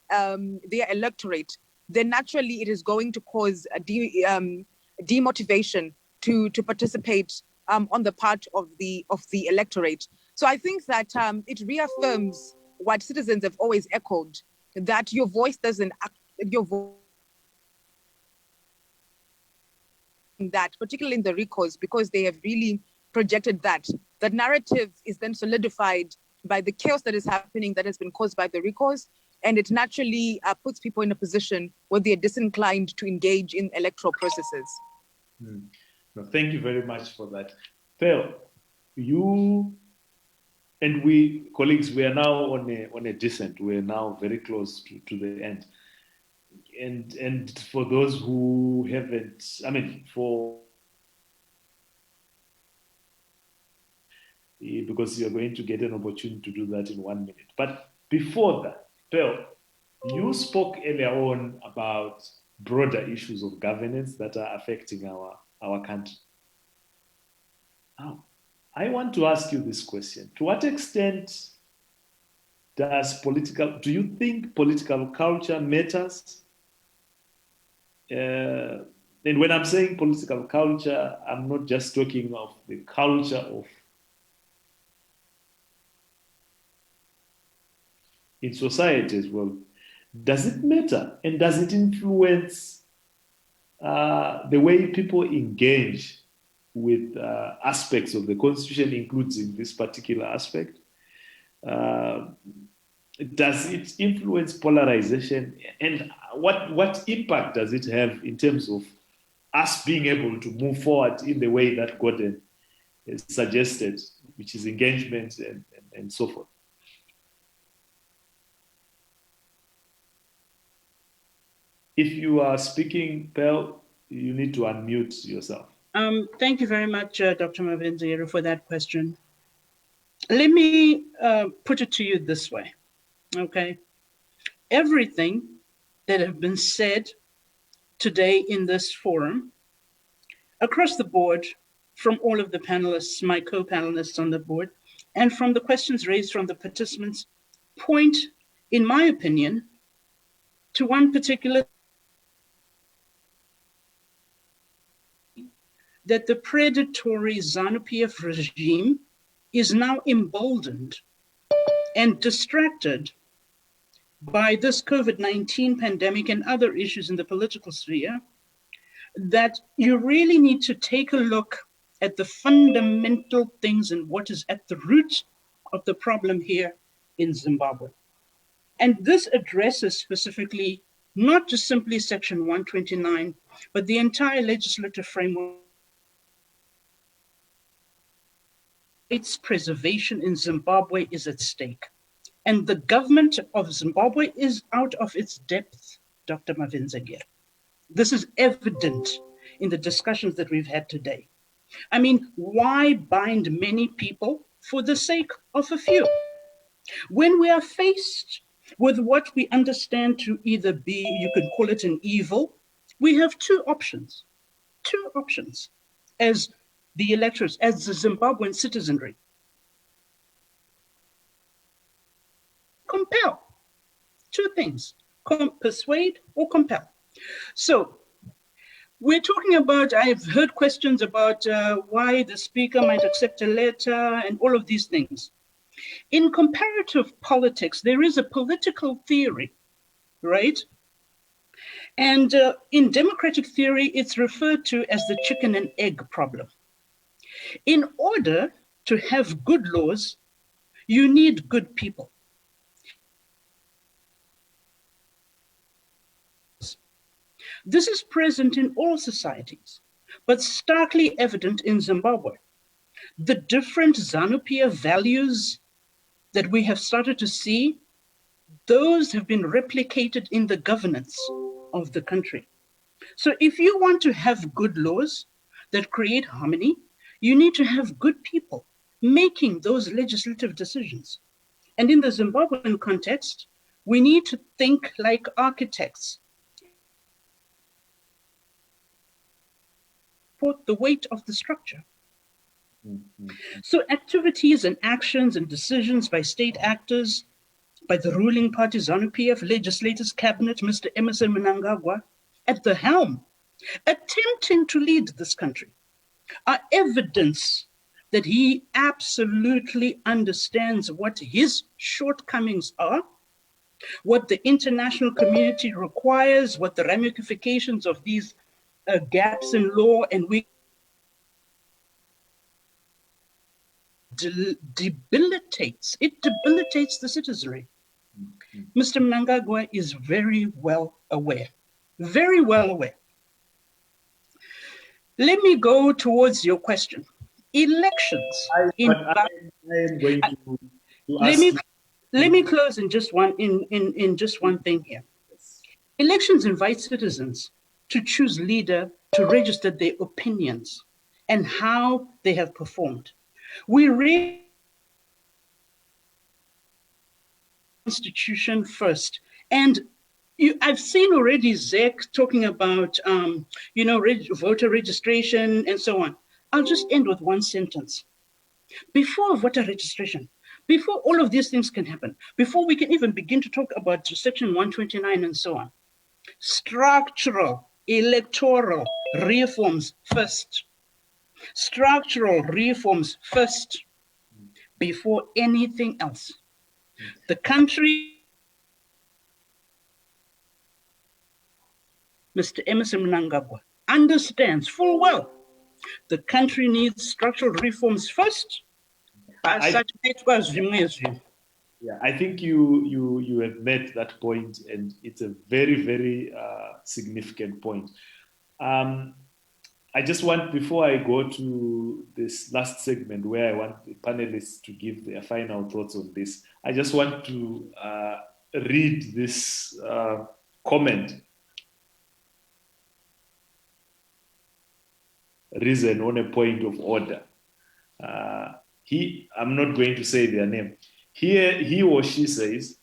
electorate, then naturally it is going to cause a demotivation to participate on the part of the electorate. So I think that it reaffirms what citizens have always echoed, that your voice doesn't that, particularly in the recalls, because they have really projected that narrative is then solidified by the chaos that is happening that has been caused by the recalls, and it naturally puts people in a position where they are disinclined to engage in electoral processes. No, thank you very much for that. Phil, you and we, colleagues, we are now on a descent. We are now very close to the end. And for those who haven't, because you're going to get an opportunity to do that in 1 minute. But before that, Phil, you spoke earlier on about broader issues of governance that are affecting our country. Now, I want to ask you this question. To what extent do you think political culture matters? And when I'm saying political culture, I'm not just talking of the culture of in society as well. Does it matter? And does it influence the way people engage with aspects of the Constitution, including this particular aspect? Does it influence polarization? And what impact does it have in terms of us being able to move forward in the way that Gordon has suggested, which is engagement and so forth? If you are speaking, Pearl, you need to unmute yourself. Thank you very much, Dr. Mavenzera, for that question. Let me put it to you this way, okay? Everything that have been said today in this forum, across the board, from all of the panelists, my co-panelists on the board, and from the questions raised from the participants, point, in my opinion, to one particular that the predatory ZANU-PF regime is now emboldened and distracted by this COVID-19 pandemic and other issues in the political sphere, that you really need to take a look at the fundamental things and what is at the root of the problem here in Zimbabwe. And this addresses specifically not just simply Section 129, but the entire legislative framework. Its preservation in Zimbabwe is at stake. And the government of Zimbabwe is out of its depth, Dr. Mavenzera. This is evident in the discussions that we've had today. I mean, why bind many people for the sake of a few? When we are faced with what we understand to either be, you could call it an evil, we have two options as the electors, as the Zimbabwean citizenry. Compel, two things, persuade or compel. So we're talking about, I've heard questions about why the speaker might accept a letter and all of these things. In comparative politics, there is a political theory, right? And in democratic theory, it's referred to as the chicken and egg problem. In order to have good laws, you need good people. This is present in all societies, but starkly evident in Zimbabwe. The different Zanu-PF values that we have started to see, those have been replicated in the governance of the country. So if you want to have good laws that create harmony, you need to have good people making those legislative decisions. And in the Zimbabwean context, we need to think like architects. Put the weight of the structure. So activities and actions and decisions by state actors, by the ruling party, ZANU-PF, legislators, cabinet, Mr. Emerson Mnangagwa, at the helm, attempting to lead this country, are evidence that he absolutely understands what his shortcomings are, what the international community requires, what the ramifications of these gaps in law and we debilitates the citizenry. Mr. Mnangagwa is very well aware. Let me go towards your question. Elections. Let me close in just one thing here. Elections invite citizens to choose leader, to register their opinions and how they have performed. We read Constitution first, and I've seen already Zek talking about voter registration and so on. I'll just end with one sentence. Before voter registration, before all of these things can happen, before we can even begin to talk about Section 129 and so on, structural electoral reforms first. Structural reforms first before anything else. The country, Mr. Emerson Mnangagwa, understands full well the country needs structural reforms first. Yeah, I think you have made that point, and it's a very, very significant point. I just want, before I go to this last segment where I want the panelists to give their final thoughts on this, I just want to read this comment. Reason on a point of order. I'm not going to say their name. Here, he or she says,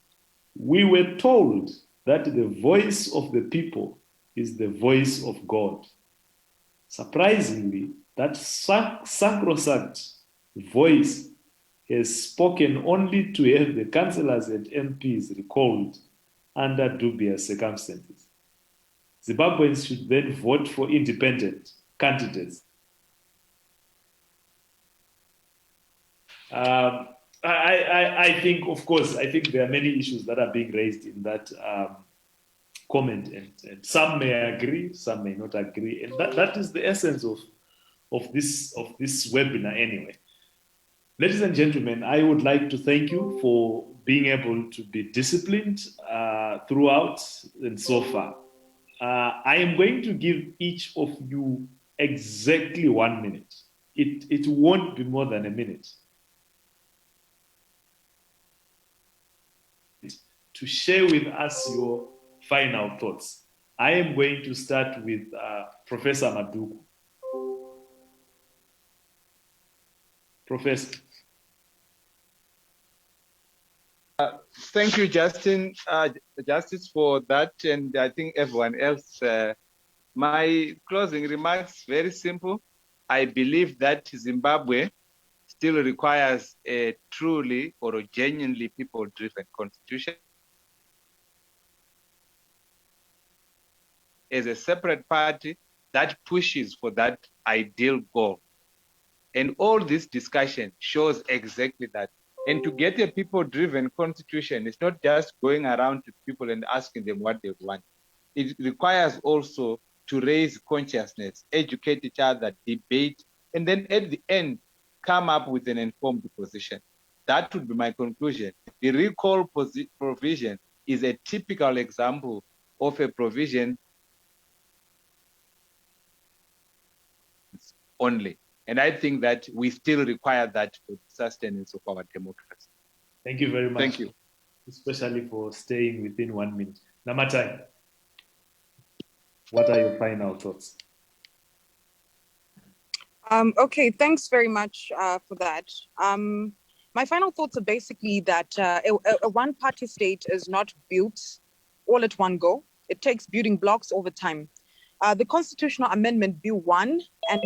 we were told that the voice of the people is the voice of God. Surprisingly, that sacrosanct voice has spoken only to have the councillors and MPs recalled under dubious circumstances. Zimbabweans should then vote for independent candidates. I think, of course, I think there are many issues that are being raised in that comment, and some may agree, some may not agree, and that is the essence of this webinar anyway. Ladies and gentlemen, I would like to thank you for being able to be disciplined throughout and so far. I am going to give each of you exactly 1 minute. It won't be more than a minute to share with us your final thoughts. I am going to start with Professor Madhuku. Professor. Thank you, Justin, Justice, for that, and I think everyone else. My closing remarks, very simple. I believe that Zimbabwe still requires a truly or a genuinely people-driven constitution. As a separate party that pushes for that ideal goal. And all this discussion shows exactly that. And to get a people-driven constitution, it's not just going around to people and asking them what they want. It requires also to raise consciousness, educate each other, debate, and then at the end, come up with an informed position. That would be my conclusion. The recall provision is a typical example of a provision only. And I think that we still require that for the sustenance of our democracy. Thank you very much. Thank you. Especially for staying within 1 minute. Namatai, what are your final thoughts? Okay, thanks very much for that. My final thoughts are basically that a one-party state is not built all at one go. It takes building blocks over time. The Constitutional Amendment Bill 1 and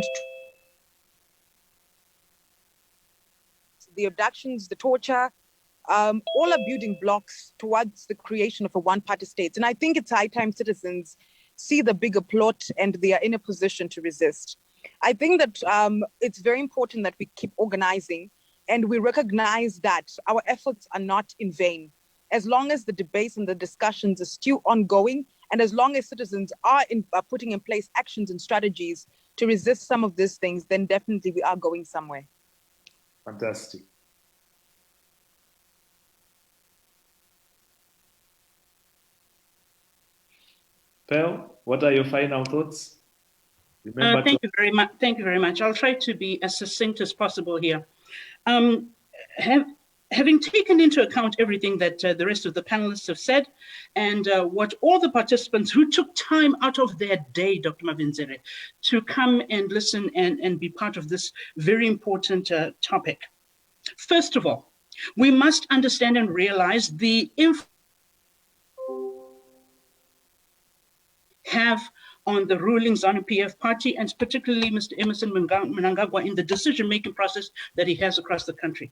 the abductions, the torture, all are building blocks towards the creation of a one-party state. And I think it's high time citizens see the bigger plot and they are in a position to resist. I think that it's very important that we keep organizing and we recognize that our efforts are not in vain. As long as the debates and the discussions are still ongoing, and as long as citizens are putting in place actions and strategies to resist some of these things, then definitely we are going somewhere. Fantastic. Pearl, what are your final thoughts? Remember Thank you very much. Thank you very much. I'll try to be as succinct as possible here. Having taken into account everything that the rest of the panelists have said and what all the participants who took time out of their day, Dr. Mavenzere, to come and listen and be part of this very important topic. First of all, we must understand and realize the have on the ruling ZANU-PF party, and particularly Mr. Emerson Mnangagwa in the decision-making process that he has across the country.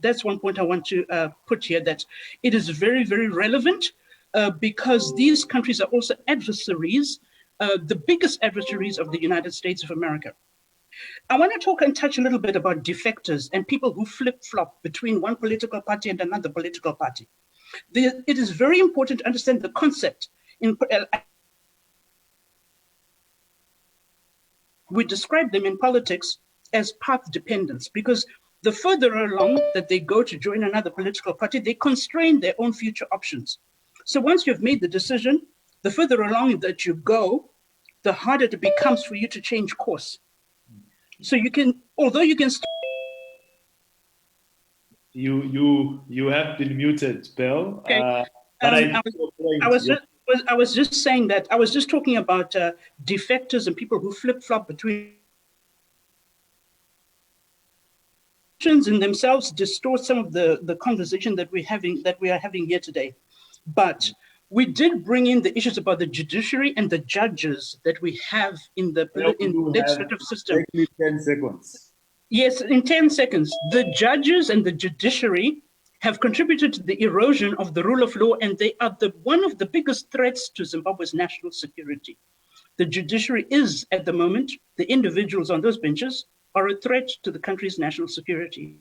That's one point I want to put here, that it is very, very relevant because these countries are also adversaries, the biggest adversaries of the United States of America. I want to talk and touch a little bit about defectors and people who flip-flop between one political party and another political party. It is very important to understand the concept. We describe them in politics as path dependence, because the further along that they go to join another political party, they constrain their own future options. So once you've made the decision, the further along that you go, the harder it becomes for you to change course. So you can, although you can. You have been muted, Pearl. Okay. I was just saying that I was just talking about defectors and people who flip-flop between in themselves distort some of the conversation that we are having here today. But we did bring in the issues about the judiciary and the judges that we have in the legislative system. 10 seconds. Yes, in 10 seconds. The judges and the judiciary have contributed to the erosion of the rule of law, and they are one of the biggest threats to Zimbabwe's national security. The judiciary is, at the moment, the individuals on those benches are a threat to the country's national security.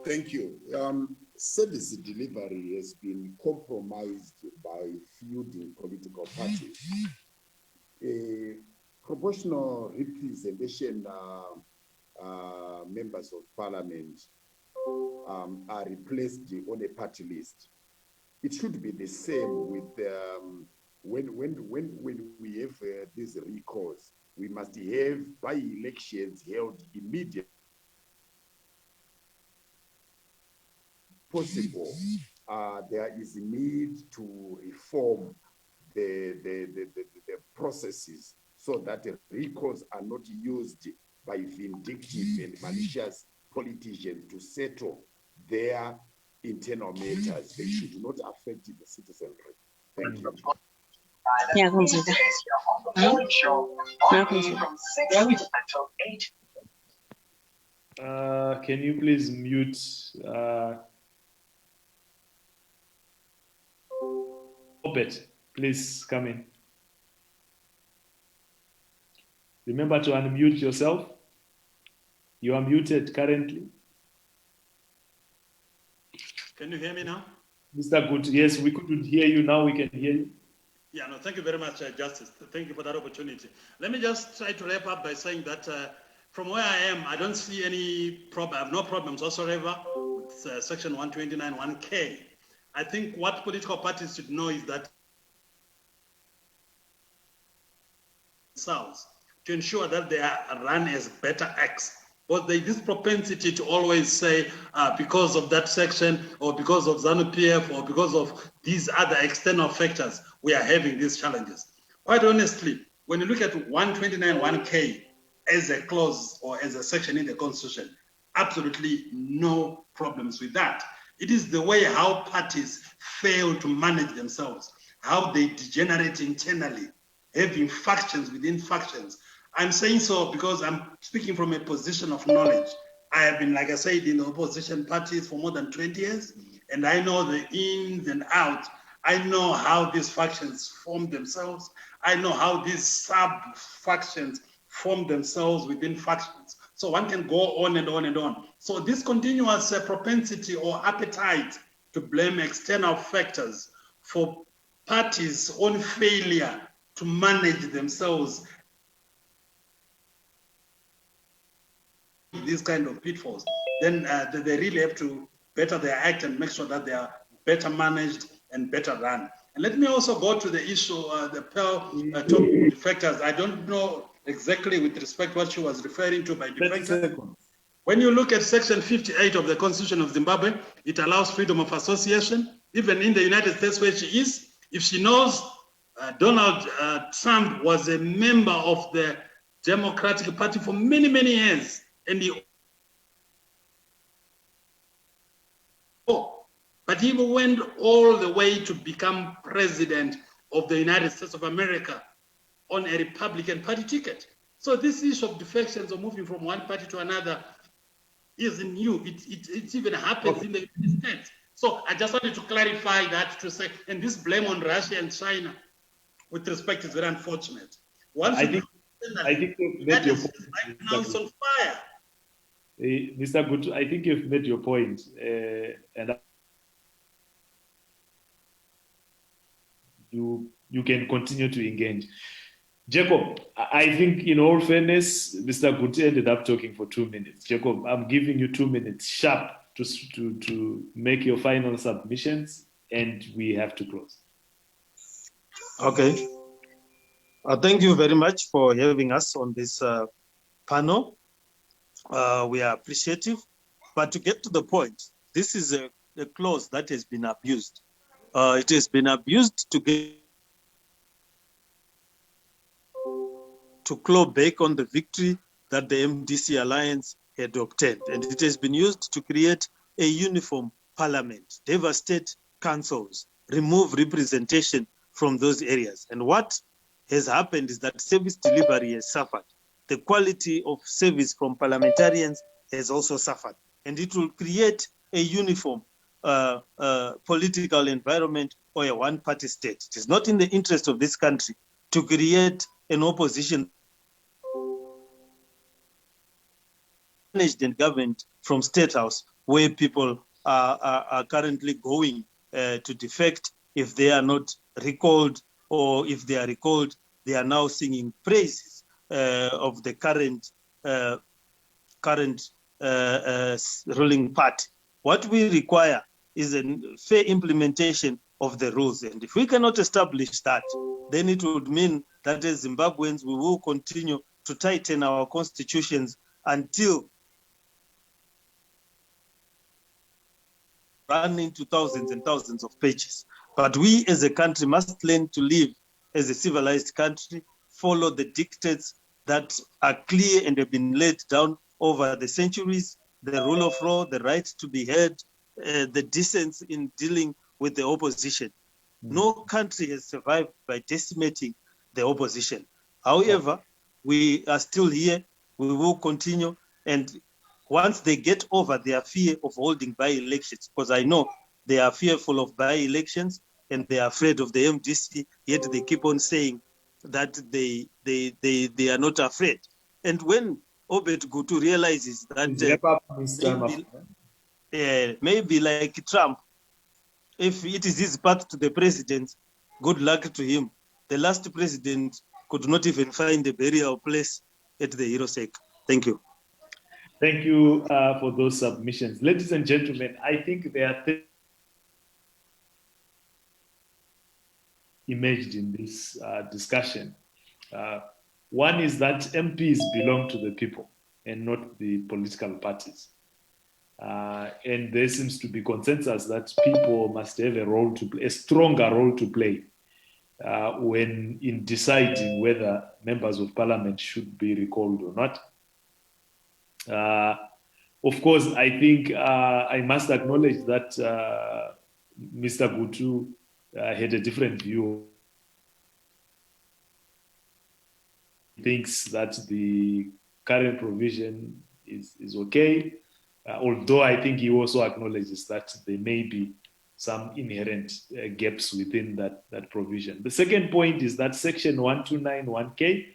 Thank you. Service delivery has been compromised by feuding political parties. Proportional representation members of parliament are replaced on a party list. It should be the same with when we have these recalls. We must have by-elections held immediately. Possible, there is a need to reform the processes so that recalls are not used by vindictive and malicious politicians to settle their internal matters. They should not affect the citizenry. Thank you. Can you please mute Obert? Please come in. Remember to unmute yourself. You are muted currently. Can you hear me now? Mr. Gutu, yes, we couldn't hear you. Now we can hear you. Yeah, no, thank you very much, Justice. Thank you for that opportunity. Let me just try to wrap up by saying that from where I am, I don't see any problem. I have no problems whatsoever with Section 129, 1K. I think what political parties should know is that themselves to ensure that they are run as better acts. But there's this propensity to always say, because of that section, or because of Zanu PF, or because of these other external factors, we are having these challenges. Quite honestly, when you look at 129, 1K as a clause or as a section in the Constitution, absolutely no problems with that. It is the way how parties fail to manage themselves, how they degenerate internally, having factions within factions. I'm saying so because I'm speaking from a position of knowledge. I have been, like I said, in the opposition parties for more than 20 years, and I know the ins and outs. I know how these factions form themselves. I know how these sub-factions form themselves within factions. So one can go on and on and on. So this continuous propensity or appetite to blame external factors for parties' own failure to manage themselves, these kind of pitfalls, then they really have to better their act and make sure that they are better managed and better run. And let me also go to the issue, the top defectors. I don't know exactly with respect what she was referring to by defectors. When you look at Section 58 of the Constitution of Zimbabwe, it allows freedom of association. Even in the United States where she is, if she knows Donald Trump was a member of the Democratic Party for many, many years, and but he went all the way to become president of the United States of America on a Republican Party ticket. So this issue of defections or moving from one party to another isn't new. It even happens in the United States. So I just wanted to clarify that, to say, and this blame on Russia and China with respect is very unfortunate. I think you've made your point. Right now it's on fire. Mr. Gutu, I think you've made your point, and you can continue to engage. Jacob, I think in all fairness, Mr. Gutu ended up talking for 2 minutes. Jacob, I'm giving you 2 minutes sharp to make your final submissions, and we have to close. Okay. Thank you very much for having us on this panel. We are appreciative, but to get to the point, this is a clause that has been abused. It has been abused to claw back on the victory that the MDC alliance had obtained, and it has been used to create a uniform parliament, devastate councils, remove representation from those areas. And what has happened is that service delivery has suffered. The quality of service from parliamentarians has also suffered. And it will create a uniform political environment or a one-party state. It is not in the interest of this country to create an opposition managed and governed from State House, where people are currently going to defect. If they are not recalled, or if they are recalled, they are now singing praises of the current ruling party. What we require is a fair implementation of the rules. And if we cannot establish that, then it would mean that as Zimbabweans, we will continue to tighten our constitutions until run into thousands and thousands of pages. But we as a country must learn to live as a civilized country, follow the dictates that are clear and have been laid down over the centuries, the rule of law, the right to be heard, the decency in dealing with the opposition. No country has survived by decimating the opposition. However, we are still here. We will continue. And once they get over their fear of holding by-elections, because I know they are fearful of by-elections and they are afraid of the MDC, yet they keep on saying that they are not afraid. And when Obert Gutu realizes that maybe like Trump, if it is his path to the president, good luck to him. The last president could not even find a burial place at the Hirosek. Thank you. Thank you for those submissions. Ladies and gentlemen, I think there are things emerged in this discussion. One is that MPs belong to the people and not the political parties. And there seems to be consensus that people must have a role to play, a stronger role to play when in deciding whether members of parliament should be recalled or not. Of course, I think I must acknowledge that Mr. Gutu had a different view. He thinks that the current provision is okay. Although I think he also acknowledges that there may be some inherent gaps within that provision. The second point is that Section 1291K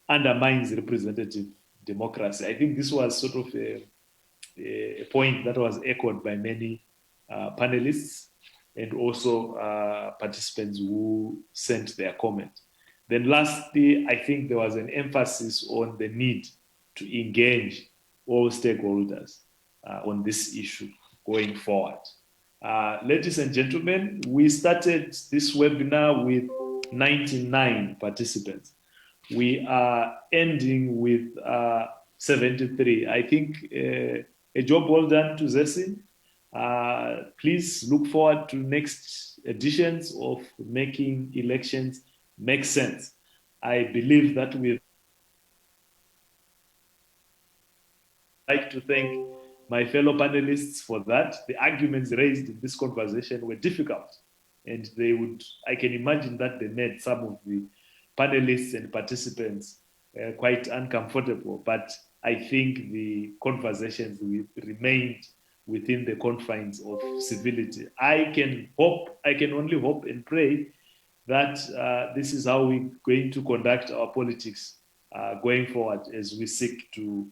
undermines representative democracy. I think this was sort of a point that was echoed by many panelists and also participants who sent their comment. Then lastly, I think there was an emphasis on the need to engage all stakeholders on this issue going forward. Ladies and gentlemen, we started this webinar with 99 participants. We are ending with 73. I think a job well done to Zesin. Please look forward to next editions of Making Elections Make Sense. I believe that we'd like to thank my fellow panelists for that. The arguments raised in this conversation were difficult, and I can imagine that they made some of the panelists and participants quite uncomfortable, but I think the conversations remained within the confines of civility. I can only hope and pray that this is how we're going to conduct our politics going forward as we seek to